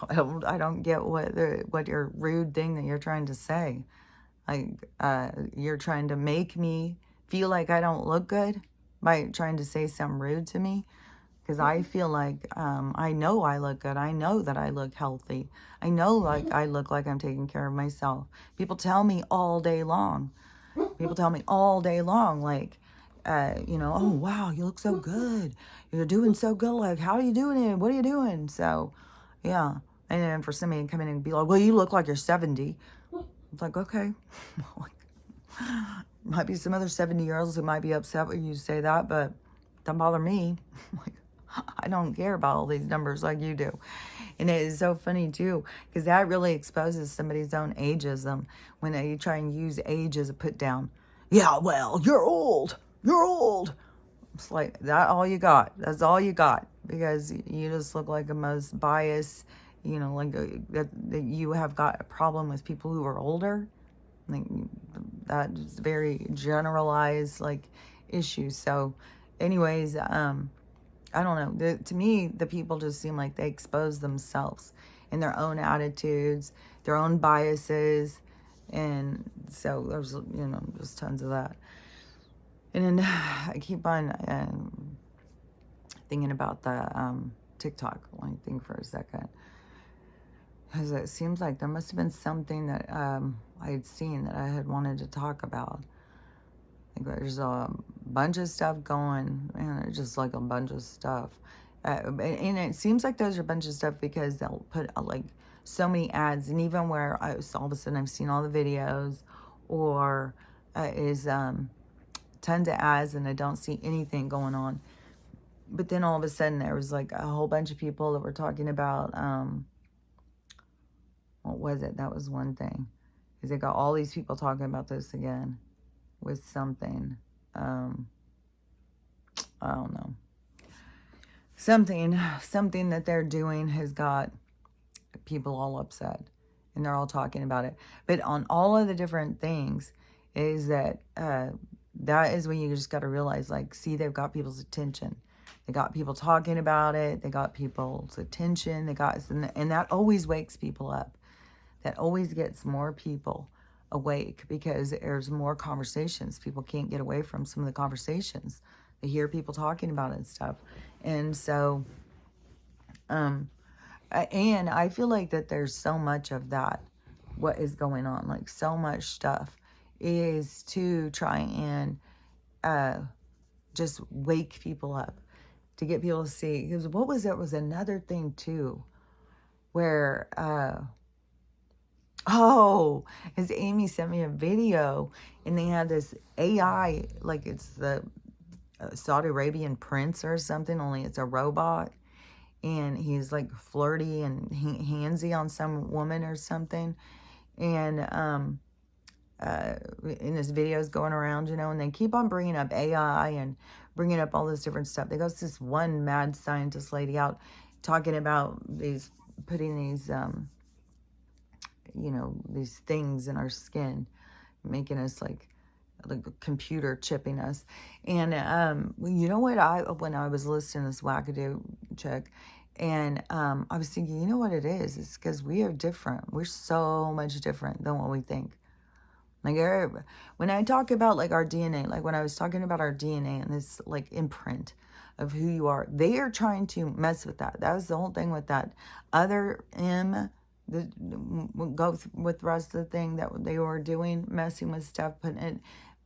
I don't get what your rude thing that you're trying to say. Like, you're trying to make me feel like I don't look good by trying to say something rude to me. Because I feel like, I know I look good. I know that I look healthy. I know like I look like I'm taking care of myself. People tell me all day long. People tell me all day long, like, you know, oh, wow, you look so good. You're doing so good. Like, how are you doing it? What are you doing? So, yeah. And then for somebody to come in and be like, well, you look like you're 70. It's like, okay. Might be some other 70-year-olds who might be upset when you say that, but don't bother me. Like, I don't care about all these numbers like you do. And it is so funny too, because that really exposes somebody's own ageism when they try and use age as a put down. Yeah, well, you're old. You're old. It's like that all you got. That's all you got, because you just look like the most biased, like that you have got a problem with people who are older. Like, that's very generalized like issue. So anyways, I don't know. To me, the people just seem like they expose themselves in their own attitudes, their own biases. And so there's, just tons of that. And then I keep on thinking about the TikTok. Let me think for a second. Because it seems like there must have been something that I had seen that I had wanted to talk about. Like, there's a bunch of stuff going, and there's just like a bunch of stuff. And it seems like those are a bunch of stuff because they'll put like so many ads, and even where all of a sudden I've seen all the videos, or is tons of ads and I don't see anything going on. But then all of a sudden there was like a whole bunch of people that were talking about, what was it? That was one thing. Because they got all these people talking about this again with something. I don't know. Something that they're doing has got people all upset. And they're all talking about it. But on all of the different things is that that is when you just got to realize, like, see, they've got people's attention. They got people talking about it. They got people's attention. And that always wakes people up. That always gets more people awake because there's more conversations. People can't get away from some of the conversations. They hear people talking about it and stuff. And so, and I feel like that there's so much of that, what is going on, like so much stuff is to try and just wake people up, to get people to see. Because what was it? Was another thing too, where as Amy sent me a video, and they had this AI, like it's the Saudi Arabian prince or something, only it's a robot, and he's like flirty and handsy on some woman or something, and in this video is going around, and they keep on bringing up AI and bringing up all this different stuff. They got this one mad scientist lady out talking about putting these these things in our skin, making us like a computer chipping us. And you know what, when I was listening to this wackadoo chick, and I was thinking, you know what it is? It's because we are different. We're so much different than what we think. Like, when I talk about like our DNA, like when I was talking about our DNA and this like imprint of who you are, they are trying to mess with that. That was the whole thing with that other go with the rest of the thing that they were doing, messing with stuff, putting it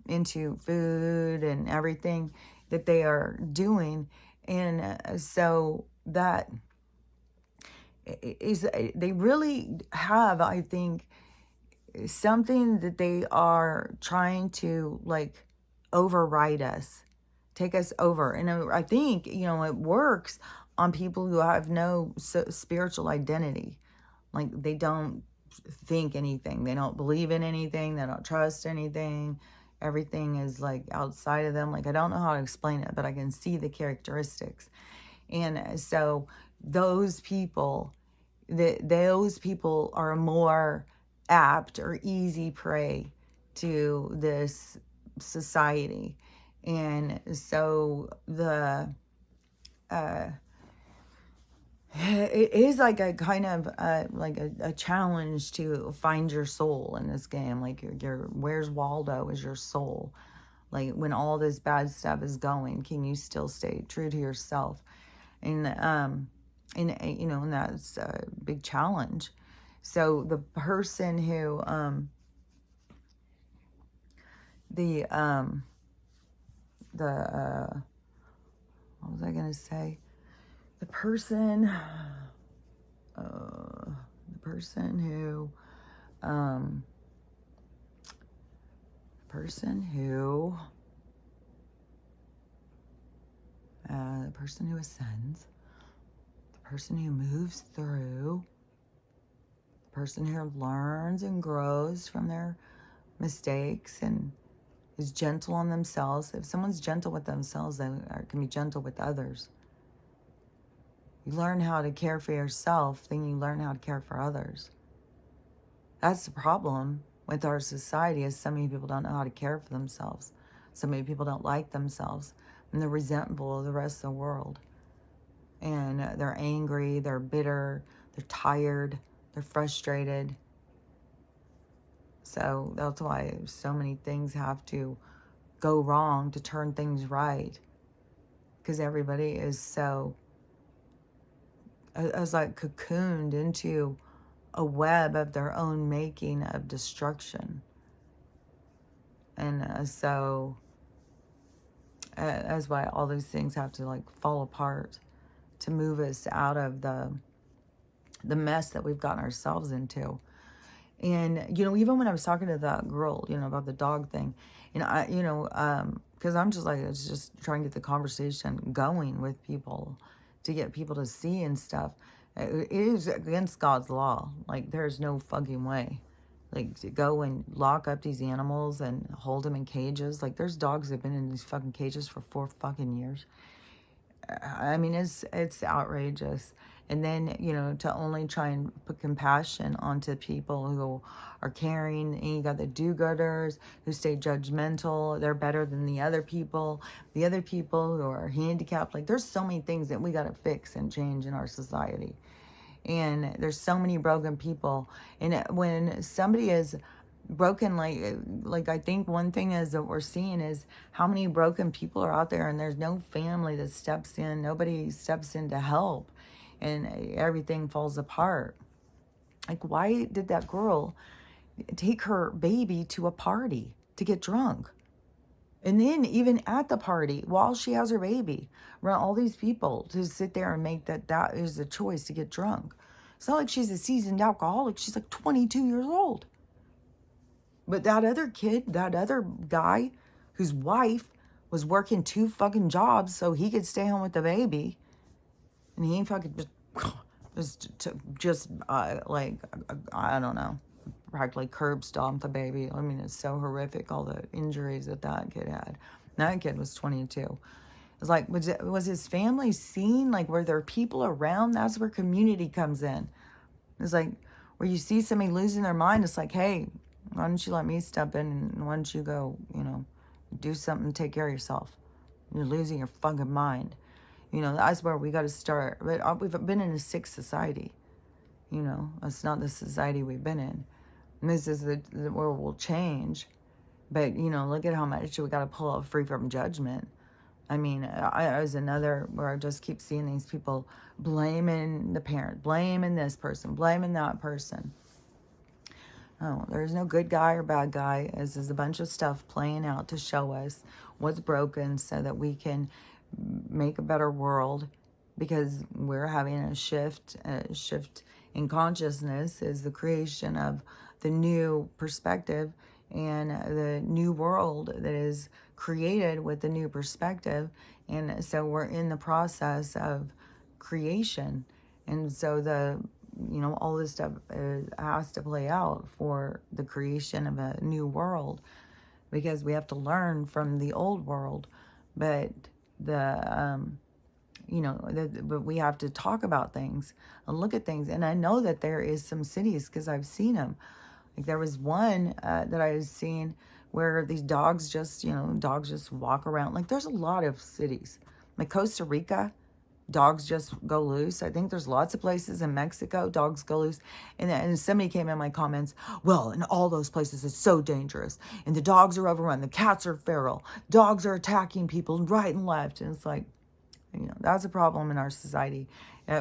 into food and everything that they are doing. And so that is, they really have, I think, something that they are trying to like override us, take us over. And I think, it works on people who have no spiritual identity. Like, they don't think anything. They don't believe in anything. They don't trust anything. Everything is like outside of them. Like, I don't know how to explain it, but I can see the characteristics. And so those people are more apt or easy prey to this society. And so it is like a kind of like a challenge to find your soul in this game. Like, your where's Waldo is your soul. Like, when all this bad stuff is going, can you still stay true to yourself? And that's a big challenge. So the person who what was I gonna say? The person who ascends, the person who moves through, the person who learns and grows from their mistakes and is gentle on themselves. If someone's gentle with themselves, they can be gentle with others. You learn how to care for yourself, then you learn how to care for others. That's the problem with our society, is so many people don't know how to care for themselves. So many people don't like themselves, and they're resentful of the rest of the world. And they're angry, they're bitter, they're tired, they're frustrated. So that's why so many things have to go wrong to turn things right. Because everybody is so, is like cocooned into a web of their own making of destruction. And so that's why all these things have to like fall apart to move us out of the mess that we've gotten ourselves into. And, you know, even when I was talking to that girl, you know, about the dog thing, you know, because I'm just like, it's just trying to get the conversation going with people, to get people to see and stuff. It is against God's law. Like, there's no fucking way. Like, to go and lock up these animals and hold them in cages. Like, there's dogs that have been in these fucking cages for 4 fucking years. I mean, it's outrageous. And then, you know, to only try and put compassion onto people who are caring. And you got the do-gooders who stay judgmental. They're better than the other people. The other people who are handicapped. Like, there's so many things that we got to fix and change in our society. And there's so many broken people. And when somebody is broken, like I think one thing is that we're seeing is how many broken people are out there, and there's no family that steps in. Nobody steps in to help, and everything falls apart. Like, why did that girl take her baby to a party to get drunk? And then even at the party, while she has her baby, around all these people to sit there and make that is a choice to get drunk. It's not like she's a seasoned alcoholic. She's like 22 years old. But that other kid, that other guy whose wife was working 2 fucking jobs so he could stay home with the baby, and he fucking just like, I don't know, practically curb stomped the baby. I mean, it's so horrific, all the injuries that kid had. That kid was 22. It's like, was his family seen? Like, were there people around? That's where community comes in. It's like, where you see somebody losing their mind, it's like, hey, why don't you let me step in, and why don't you go, you know, do something, take care of yourself. You're losing your fucking mind. You know, that's where we got to start. But we've been in a sick society. You know, it's not the society we've been in. And this is where we'll change. But, you know, look at how much we got to pull out free from judgment. I mean, I was another where I just keep seeing these people blaming the parent, blaming this person, blaming that person. Oh, there's no good guy or bad guy. This is a bunch of stuff playing out to show us what's broken so that we can make a better world, because we're having a shift in consciousness is the creation of the new perspective and the new world that is created with the new perspective. And so we're in the process of creation. And so you know, all this stuff has to play out for the creation of a new world, because we have to learn from the old world. But you know, but we have to talk about things and look at things. And I know that there is some cities, because I've seen them. Like, there was one that I was seeing where these dogs just, you know, dogs just walk around. Like, there's a lot of cities. Like Costa Rica, dogs just go loose. I think there's lots of places in Mexico, dogs go loose. And somebody came in my comments, well, in all those places, it's so dangerous. And the dogs are overrun. The cats are feral. Dogs are attacking people right and left. And it's like, you know, that's a problem in our society.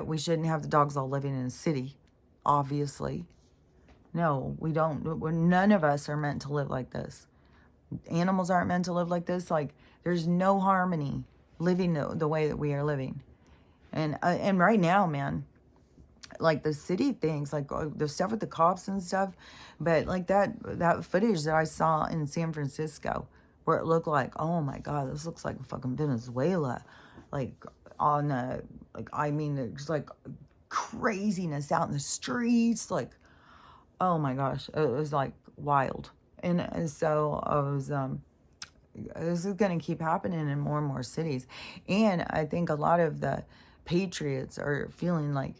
We shouldn't have the dogs all living in a city, obviously. No, we don't. None of us are meant to live like this. Animals aren't meant to live like this. Like, there's no harmony living the way that we are living. And right now, man, like the city things, like the stuff with the cops and stuff, but like that footage that I saw in San Francisco, where it looked like, oh my God, this looks like fucking Venezuela. Like, like, I mean, just like craziness out in the streets, like, oh my gosh, it was like wild. And so I was this is going to keep happening in more and more cities. And I think a lot of the patriots are feeling like,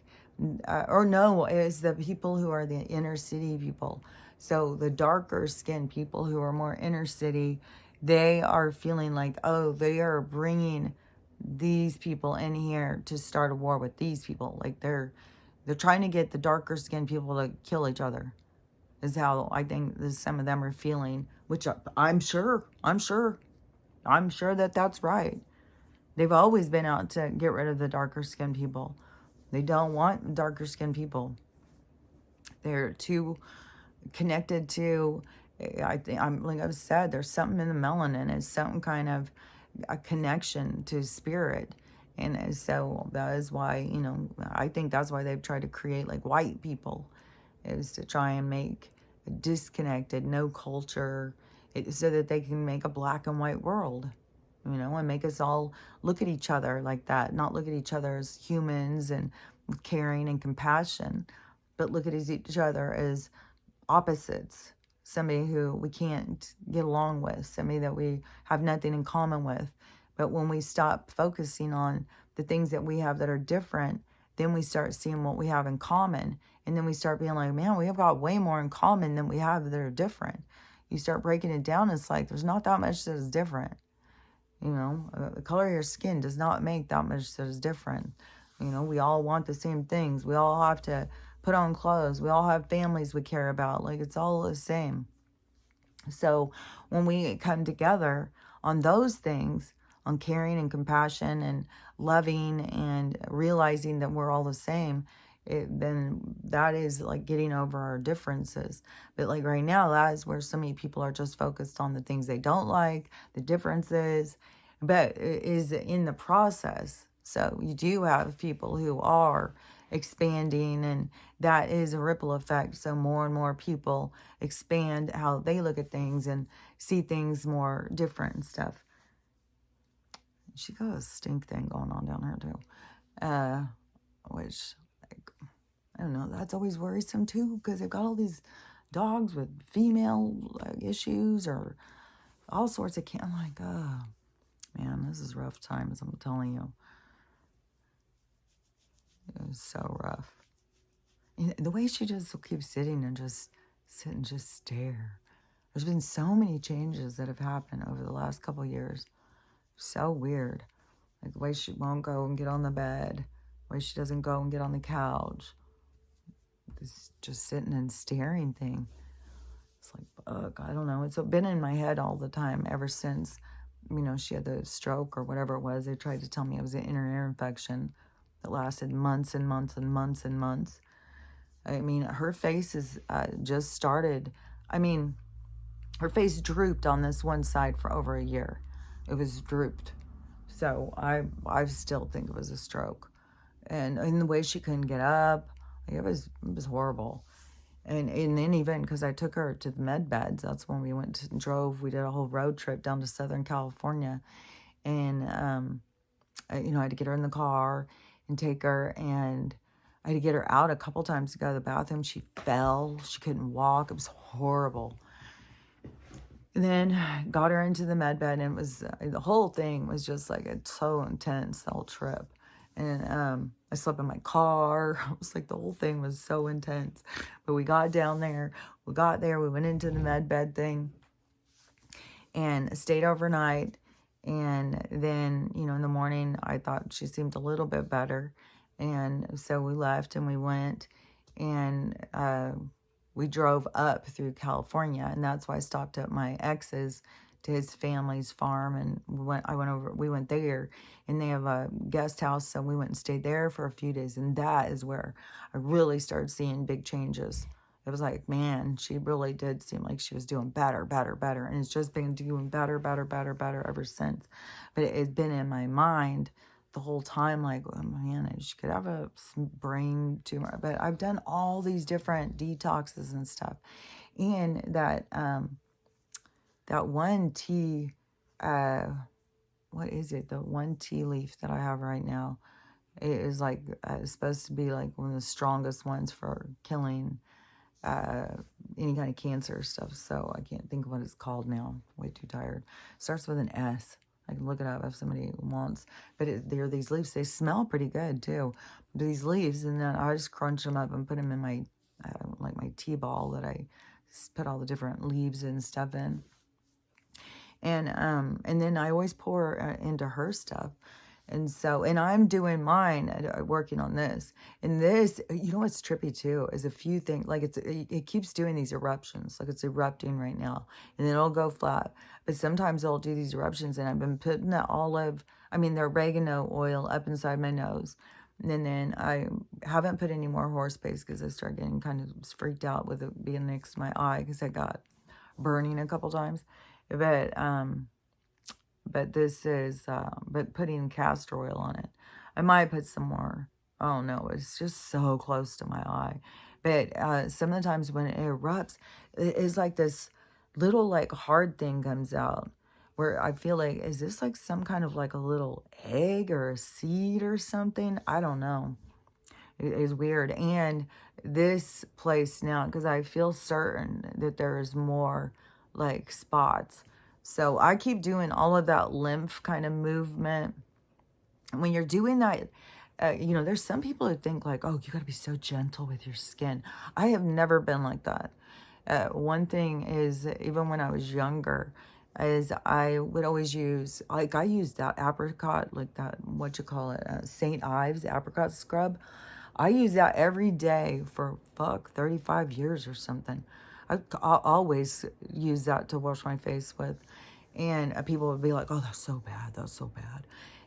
or no, it's the people who are the inner city people. So the darker skinned people who are more inner city, they are feeling like, oh, they are bringing these people in here to start a war with these people. Like they're trying to get the darker skinned people to kill each other, is how I think this, some of them are feeling, which I'm sure that that's right. They've always been out to get rid of the darker skinned people. They don't want darker skinned people. They're too connected to, I think, I'm like I've said, there's something in the melanin. It's some kind of a connection to spirit. And so that is why, you know, I think that's why they've tried to create like white people, is to try and make a disconnected, no culture, so that they can make a black and white world, you know, and make us all look at each other like that, not look at each other as humans and with caring and compassion, but look at each other as opposites, somebody who we can't get along with, somebody that we have nothing in common with. But when we stop focusing on the things that we have that are different, then we start seeing what we have in common. And then we start being like, man, we have got way more in common than we have that are different. You start breaking it down, it's like there's not that much that is different. You know, the color of your skin does not make that much that is different. You know, we all want the same things. We all have to put on clothes. We all have families we care about. Like, it's all the same. So when we come together on those things, on caring and compassion and loving and realizing that we're all the same, then that is like getting over our differences. But like right now, that is where so many people are just focused on the things they don't like, the differences, but it is in the process. So you do have people who are expanding, and that is a ripple effect. So more and more people expand how they look at things and see things more different and stuff. She got a stink thing going on down here too, which, like, I don't know, that's always worrisome too, because they've got all these dogs with female issues or all sorts of I'm like, oh man, this is rough times, I'm telling you. It was so rough. And the way she just keeps sitting and just sit and just stare. There's been so many changes that have happened over the last couple of years. So weird. Like the way she won't go and get on the bed. The way she doesn't go and get on the couch. This just sitting and staring thing. It's like, ugh, I don't know. It's been in my head all the time ever since, you know, she had the stroke or whatever it was. They tried to tell me it was an inner ear infection that lasted months and months and months and months. I mean, her face is just started. I mean, her face drooped on this one side for over a year. It was drooped. So I still think it was a stroke. And in the way she couldn't get up, it was horrible. And then even because I took her to the med beds, that's when we went and drove. We did a whole road trip down to Southern California. And, you know, I had to get her in the car and take her. And I had to get her out a couple times to go to the bathroom. She fell. She couldn't walk. It was horrible. And then got her into the med bed, and it was, the whole thing was just like, it's so intense, the whole trip. And I slept in my car. It was like the whole thing was so intense. But we got down there. We went into the med bed thing and stayed overnight. And then, you know, in the morning, I thought she seemed a little bit better. And so we left and we went, and we drove up through California. And that's why I stopped at my ex's, to his family's farm, and we went there, and they have a guest house, so we went and stayed there for a few days. And that is where I really started seeing big changes. It was like, man, she really did seem like she was doing better, and it's just been doing better ever since. But it's been in my mind the whole time, like, oh man, she could have a brain tumor. But I've done all these different detoxes and stuff, and that one tea, what is it? The one tea leaf that I have right now, it is like, it's supposed to be like one of the strongest ones for killing uh, any kind of cancer stuff. So I can't think of what it's called now. Way too tired. Starts with an S. I can look it up if somebody wants. But there are these leaves. They smell pretty good too. These leaves, and then I just crunch them up and put them in my like my tea ball that I put all the different leaves and stuff in. And then I always pour into her stuff. And so, and I'm doing mine, working on this. And this, you know what's trippy too, is a few things, like it keeps doing these eruptions, like it's erupting right now. And then it'll go flat. But sometimes it'll do these eruptions, and I've been putting the the oregano oil up inside my nose. And then I haven't put any more horse paste because I started getting kind of freaked out with it being next to my eye because I got burning a couple times. But this is, but putting castor oil on it. I might put some more. Oh no, it's just so close to my eye. But some of the times when it erupts, it's like this little like hard thing comes out where I feel like, is this like some kind of like a little egg or a seed or something? I don't know. It is weird. And this place now, because I feel certain that there is more like spots. So I keep doing all of that lymph kind of movement. When you're doing that, there's some people who think like, oh, you got to be so gentle with your skin. I have never been like that. One thing is, even when I was younger, is I would always use, like I used that apricot, like that, St. Ives apricot scrub. I use that every day for 35 years or something. I'll always use that to wash my face with. And people would be like, oh, that's so bad. That's so bad.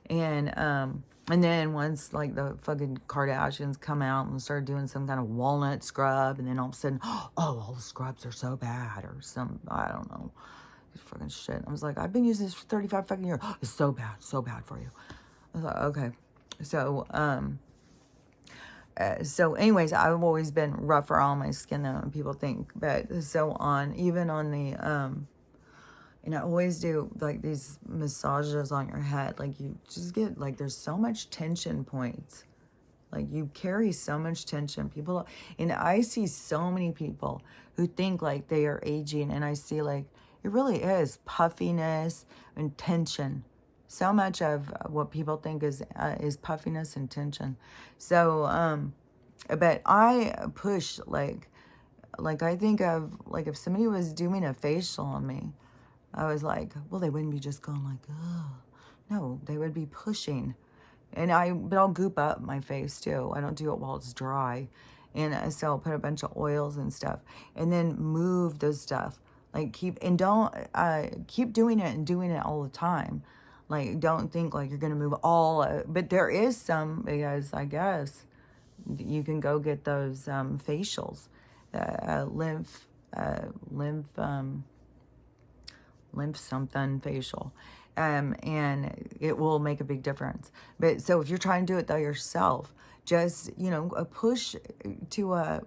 And then once like the fucking Kardashians come out and start doing some kind of walnut scrub, and then all of a sudden, oh, all the scrubs are so bad, or I don't know, fucking shit. I was like, I've been using this for 35 fucking years. It's so bad for you. I was like, okay. So anyways, I've always been rougher on my skin than people think. But even on the, and I always do like these massages on your head. Like you just get like, there's so much tension points. Like you carry so much tension. And I see so many people who think like they are aging. And I see like, it really is puffiness and tension. So much of what people think is puffiness and tension. So, but I push like I think of like if somebody was doing a facial on me, I was like, well, they wouldn't be just going like, oh, no, they would be pushing. But I'll goop up my face too. I don't do it while it's dry. And so I'll put a bunch of oils and stuff and then move the stuff. Like keep doing it and doing it all the time. Like, don't think like you're going to move but there is some, because I guess you can go get those facials, lymph something facial. And it will make a big difference. But so if you're trying to do it though yourself, just, a push to a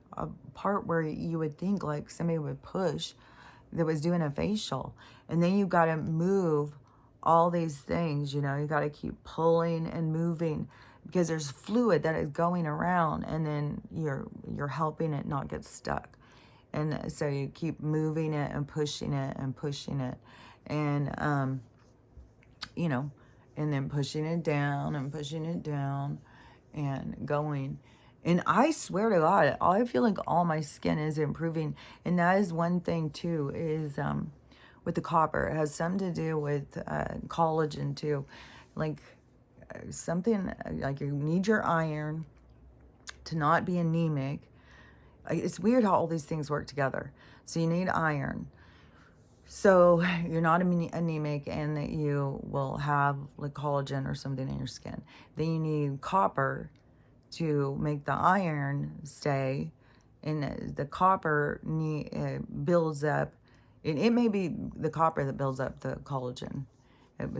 part where you would think like somebody would push that was doing a facial. And then you got to move all these things, you got to keep pulling and moving because there's fluid that is going around, and then you're helping it not get stuck. And so you keep moving it and pushing it and pushing it. And, and then pushing it down and going. And I swear to God, I feel like all my skin is improving. And that is one thing too, is with the copper. It has something to do with collagen too. Like something like you need your iron to not be anemic. It's weird how all these things work together. So you need iron. So you're not anemic, and that you will have like collagen or something in your skin. Then you need copper to make the iron stay, and the copper builds up. It may be the copper that builds up the collagen.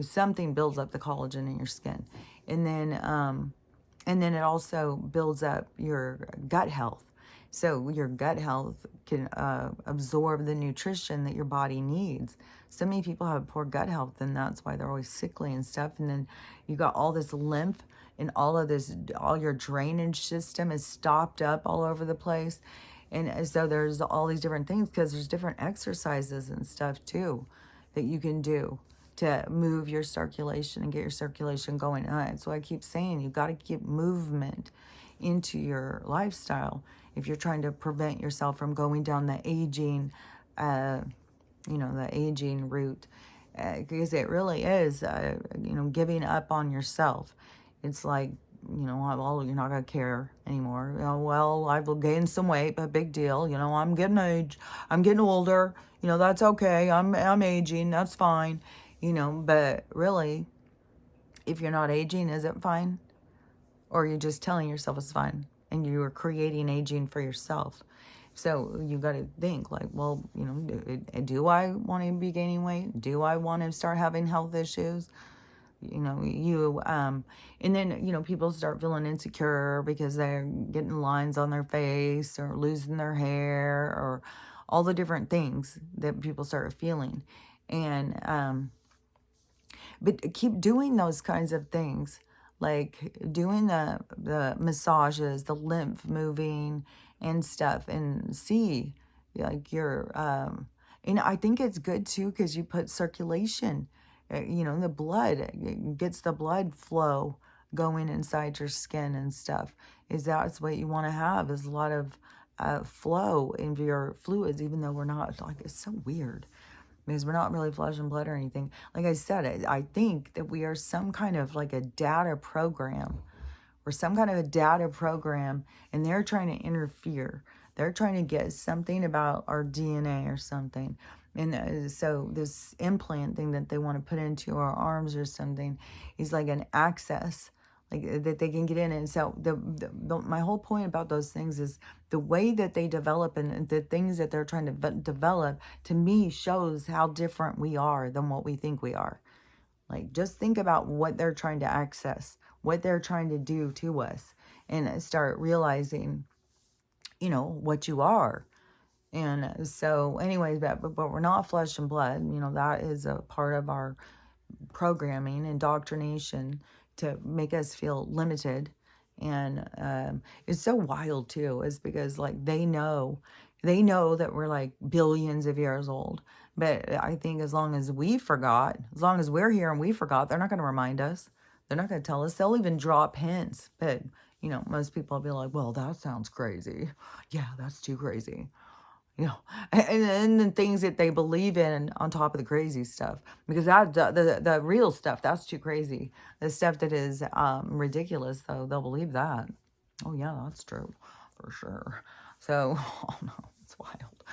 Something builds up the collagen in your skin, and then it also builds up your gut health. So your gut health can absorb the nutrition that your body needs. So many people have poor gut health, and that's why they're always sickly and stuff. And then you got all this lymph and all your drainage system is stopped up all over the place. And so there's all these different things, because there's different exercises and stuff too that you can do to move your circulation and get your circulation going. So I keep saying, you've got to keep movement into your lifestyle if you're trying to prevent yourself from going down the aging, the aging route, because it really is, giving up on yourself. It's like, well, you're not going to care anymore. Well, I've gained some weight, but big deal. I'm getting older. That's okay. I'm aging. That's fine. But really, if you're not aging, is it fine? Or you're just telling yourself it's fine, and you are creating aging for yourself. So you got to think like, well, do I want to be gaining weight? Do I want to start having health issues? And then, people start feeling insecure because they're getting lines on their face or losing their hair or all the different things that people start feeling. And, but keep doing those kinds of things, like doing the massages, the lymph moving and stuff, and see like your, and I think it's good too, because you put circulation, the blood, it gets the blood flow going inside your skin and stuff. That's what you want to have, is a lot of flow into your fluids, even though we're not, like, it's so weird because we're not really flesh and blood or anything. Like I said, I think that we are some kind of like a data program. We're some kind of a data program, and they're trying to interfere. They're trying to get something about our DNA or something. And so this implant thing that they want to put into our arms or something is like an access, like that they can get in. And so my whole point about those things is the way that they develop and the things that they're trying to develop, to me, shows how different we are than what we think we are. Like, just think about what they're trying to access, what they're trying to do to us, and start realizing, what you are. And so anyways, but we're not flesh and blood. That is a part of our programming, indoctrination, to make us feel limited. And it's so wild too, is because like they know that we're like billions of years old. But I think as long as we're here and we forgot, they're not going to remind us. They're not going to tell us. They'll even drop hints. But, most people will be like, well, that sounds crazy. Yeah, that's too crazy. And the things that they believe in on top of the crazy stuff, because the real stuff, that's too crazy. The stuff that is ridiculous, though, they'll believe that. Oh yeah, that's true for sure. So, oh no, it's wild.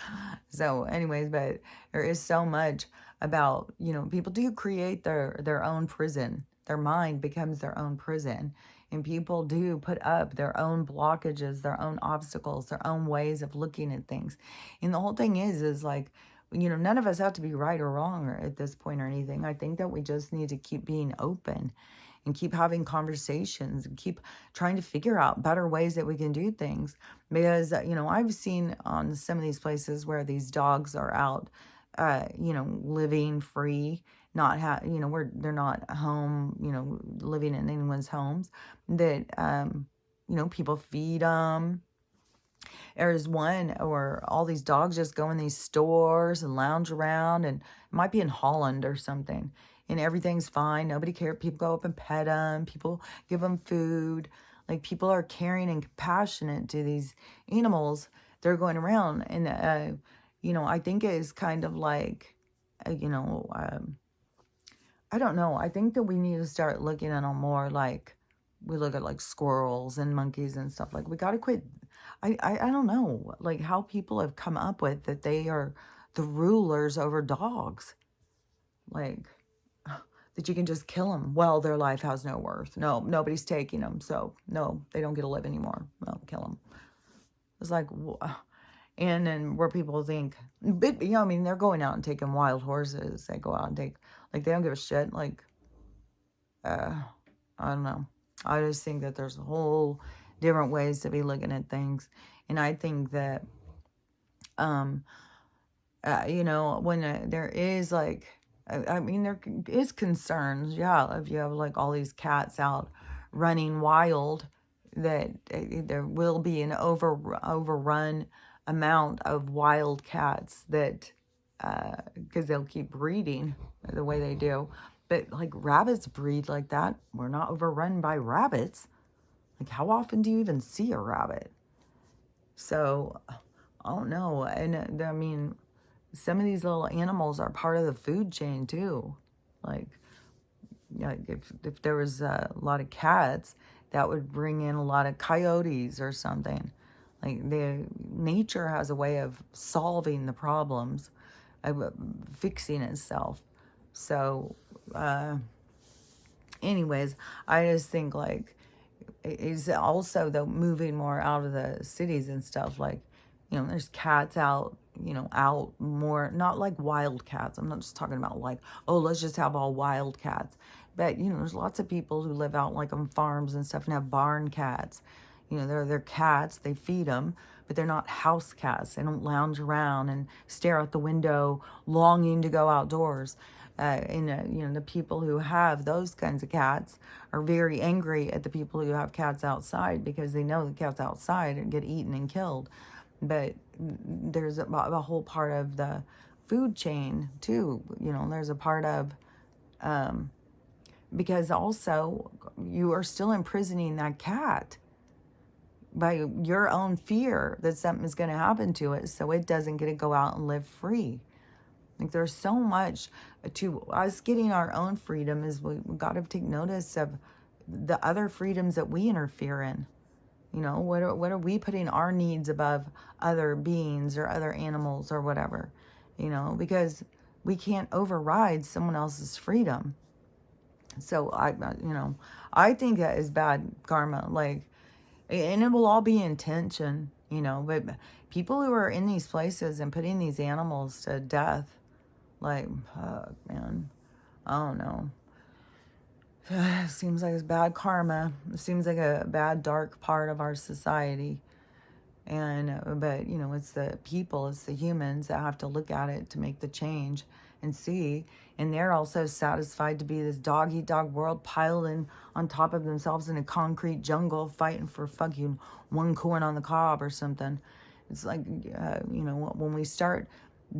So anyways, but there is so much about, people do create their own prison. Their mind becomes their own prison. And people do put up their own blockages, their own obstacles, their own ways of looking at things. And the whole thing is like, none of us have to be right or wrong at this point or anything. I think that we just need to keep being open and keep having conversations and keep trying to figure out better ways that we can do things. Because, I've seen on some of these places where these dogs are out, living free, not where they're not home, living in anyone's homes, that, people feed them. There's one where all these dogs just go in these stores and lounge around, and it might be in Holland or something, and everything's fine. Nobody cares. People go up and pet them. People give them food. Like, people are caring and compassionate to these animals. They're going around, and, I think it is kind of like, I don't know. I think that we need to start looking at them more like we look at like squirrels and monkeys and stuff. Like, we got to quit. I don't know, like, how people have come up with that they are the rulers over dogs. Like, that you can just kill them. Well, their life has no worth. No, nobody's taking them. So, no, they don't get to live anymore. Well, kill them. It's like, and then where people think, but, they're going out and taking wild horses. They go out and take, like, they don't give a shit. Like, I don't know. I just think that there's a whole different ways to be looking at things. And I think that, when there is like, there is concerns. Yeah. If you have like all these cats out running wild, that there will be an overrun amount of wild cats that, because they'll keep breeding the way they do. But like rabbits breed like that. We're not overrun by rabbits. Like, how often do you even see a rabbit? So, I don't know. And I mean, some of these little animals are part of the food chain too. Like, if there was a lot of cats, that would bring in a lot of coyotes or something. Like, the nature has a way of solving the problems, of fixing itself. So, anyways, I just think like is also though moving more out of the cities and stuff. Like, there's cats out, out more, not like wild cats. I'm not just talking about like, oh, let's just have all wild cats. But, there's lots of people who live out like on farms and stuff and have barn cats. They're cats, they feed them, but they're not house cats. They don't lounge around and stare out the window longing to go outdoors. The people who have those kinds of cats are very angry at the people who have cats outside because they know the cats outside and get eaten and killed. But there's a whole part of the food chain too. There's a part of, because also you are still imprisoning that cat by your own fear that something is going to happen to it, so it doesn't get to go out and live free. Like, there's so much to us getting our own freedom. Is we've got to take notice of the other freedoms that we interfere in. What are we putting our needs above other beings or other animals or whatever? Because we can't override someone else's freedom. So I think that is bad karma. Like, and it will all be intention, but people who are in these places and putting these animals to death, like, man, I don't know. Seems like it's bad karma. It seems like a bad, dark part of our society. But it's the people, it's the humans that have to look at it to make the change and see. And they're also satisfied to be this dog-eat-dog world piled in on top of themselves in a concrete jungle fighting for fucking one corn on the cob or something. It's like, when we start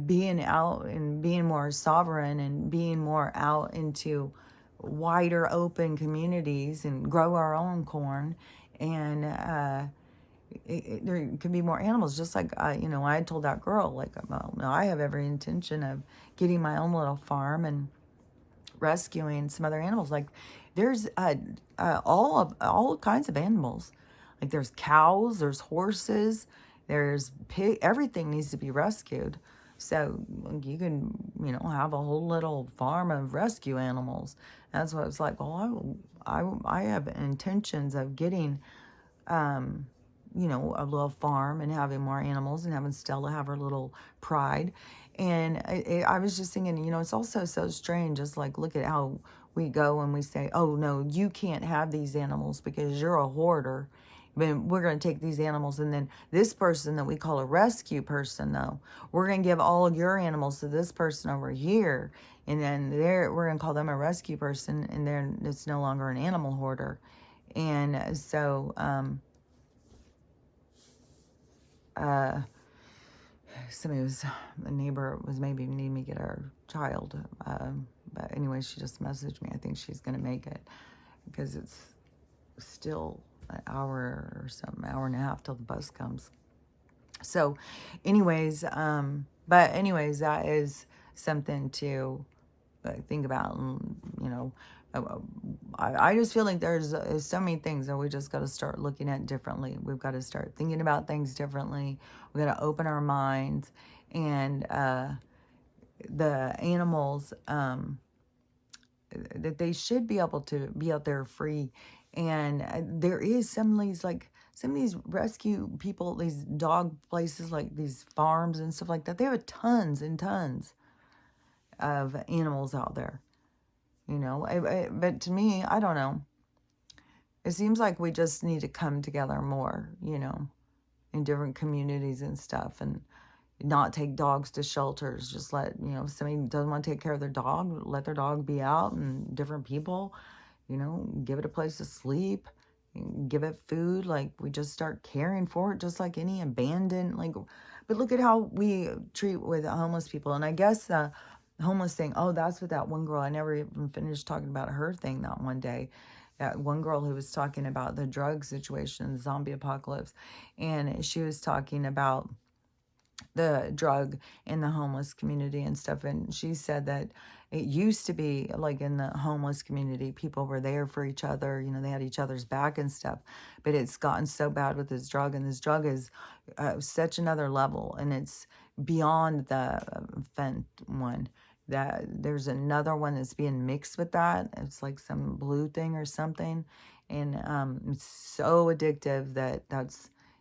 being out and being more sovereign and being more out into wider open communities and grow our own corn, and there can be more animals. Just like I had told that girl, like, I have every intention of getting my own little farm and rescuing some other animals. Like, there's all kinds of animals. Like, there's cows, there's horses, there's pig. Everything needs to be rescued. So you can, have a whole little farm of rescue animals. That's what it's like. Well, I have intentions of getting, a little farm and having more animals and having Stella have her little pride. And I was just thinking, it's also so strange. Just like, look at how we go and we say, oh, no, you can't have these animals because you're a hoarder. But we're going to take these animals, and then this person that we call a rescue person, though, we're going to give all of your animals to this person over here, and then we're going to call them a rescue person, and then it's no longer an animal hoarder. And so a neighbor was maybe needing me to get our child, but anyway, she just messaged me. I think she's going to make it because it's still an hour or something, hour and a half till the bus comes. So anyways, that is something to think about. And, I just feel like there's so many things that we just got to start looking at differently. We've got to start thinking about things differently. We got to open our minds, and the animals, that they should be able to be out there free. And there is some of these rescue people, these dog places, like these farms and stuff like that. They have tons and tons of animals out there, but to me, I don't know. It seems like we just need to come together more, in different communities and stuff, and not take dogs to shelters. Just let, if somebody doesn't want to take care of their dog, let their dog be out, and different people, give it a place to sleep, give it food. Like, we just start caring for it, just like any abandoned, like, but look at how we treat with homeless people. And I guess the homeless thing, oh, that's what that one girl, I never even finished talking about her thing that one day. That one girl who was talking about the drug situation, the zombie apocalypse. And she was talking about the drug in the homeless community and stuff. And she said that it used to be like in the homeless community, people were there for each other, they had each other's back and stuff. But it's gotten so bad with this drug, and this drug is such another level, and it's beyond the fent one. That there's another one that's being mixed with that. It's like some blue thing or something, and it's so addictive that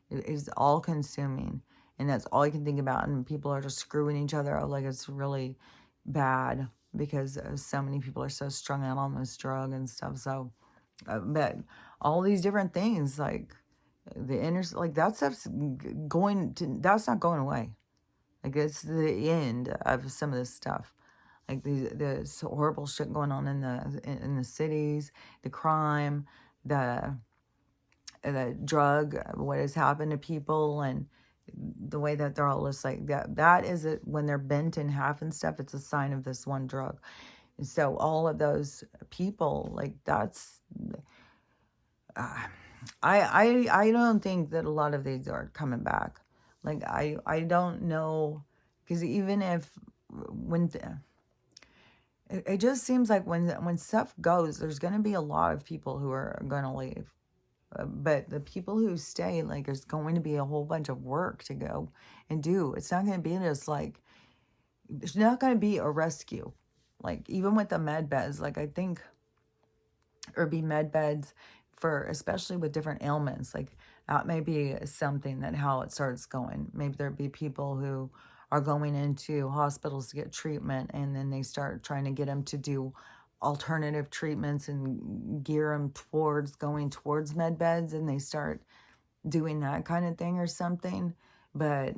it is all consuming. And that's all you can think about. And people are just screwing each other up. Like, it's really bad because so many people are so strung out on this drug and stuff. So, but all these different things, like the inner, like that stuff's that's not going away. Like, it's the end of some of this stuff. Like the horrible shit going on in the cities, the crime, the drug, what has happened to people, and the way that they're all just like that is it. When they're bent in half and stuff, it's a sign of this one drug. And so all of those people, like, that's I don't think that a lot of these are coming back. Like, I don't know, because even if when it just seems like when stuff goes, there's going to be a lot of people who are going to leave. But the people who stay, like, there's going to be a whole bunch of work to go and do. It's not going to be just like, there's not going to be a rescue. Like, even with the med beds, like, I think, or be med beds for, especially with different ailments, like, that may be something that how it starts going. Maybe there'd be people who are going into hospitals to get treatment, and then they start trying to get them to do alternative treatments and gear them towards going towards med beds, and they start doing that kind of thing or something. But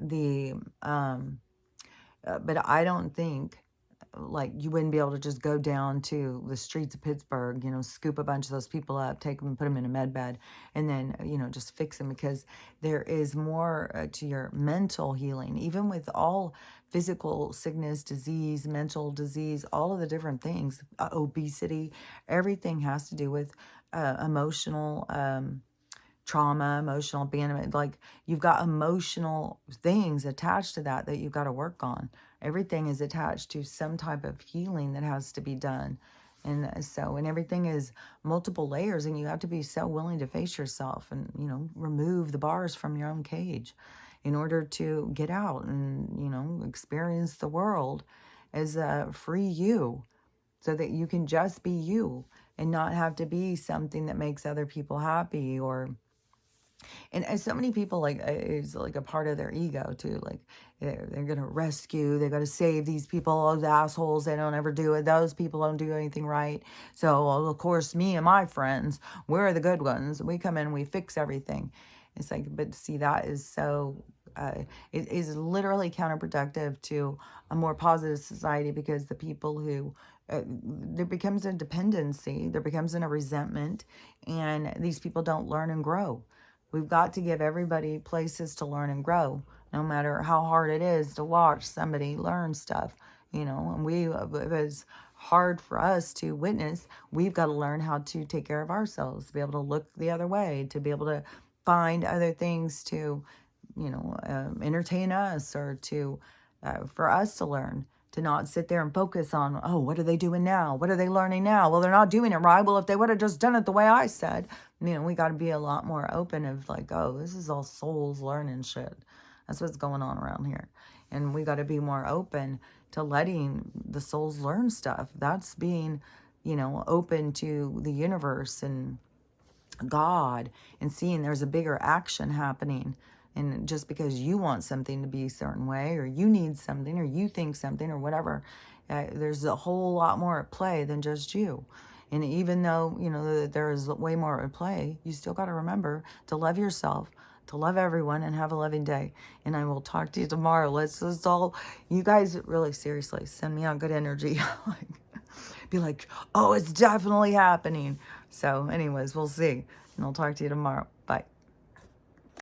but I don't think, like, you wouldn't be able to just go down to the streets of Pittsburgh, scoop a bunch of those people up, take them and put them in a med bed, and then, just fix them, because there is more to your mental healing, even with all physical sickness, disease, mental disease, all of the different things, obesity, everything has to do with emotional trauma, emotional abandonment. Like, you've got emotional things attached to that you've got to work on. Everything is attached to some type of healing that has to be done. And everything is multiple layers, and you have to be so willing to face yourself and, remove the bars from your own cage in order to get out and, experience the world as a free you, so that you can just be you and not have to be something that makes other people happy. And as so many people, like, it's like a part of their ego too. Like, they're going to rescue, they've got to save these people, those assholes, they don't ever do it. Those people don't do anything right. So, of course, me and my friends, we're the good ones. We come in, we fix everything. It's like, but see, that is so, it is literally counterproductive to a more positive society, because the people who, there becomes a dependency, there becomes a resentment, and these people don't learn and grow. We've got to give everybody places to learn and grow, no matter how hard it is to watch somebody learn stuff, and it was hard for us to witness. We've got to learn how to take care of ourselves, to be able to look the other way, to be able to find other things to, entertain us, or to, for us to learn. To not sit there and focus on, oh, what are they doing now? What are they learning now? Well, they're not doing it right. Well, if they would have just done it the way I said, we got to be a lot more open of like, oh, this is all souls learning shit. That's what's going on around here. And we got to be more open to letting the souls learn stuff. That's being, open to the universe and God, and seeing there's a bigger action happening. And just because you want something to be a certain way, or you need something, or you think something, or whatever, there's a whole lot more at play than just you. And even though, there is way more at play, you still got to remember to love yourself, to love everyone, and have a loving day. And I will talk to you tomorrow. Let's all, you guys, really seriously, send me out good energy. Be like, oh, it's definitely happening. So anyways, we'll see. and I'll talk to you tomorrow.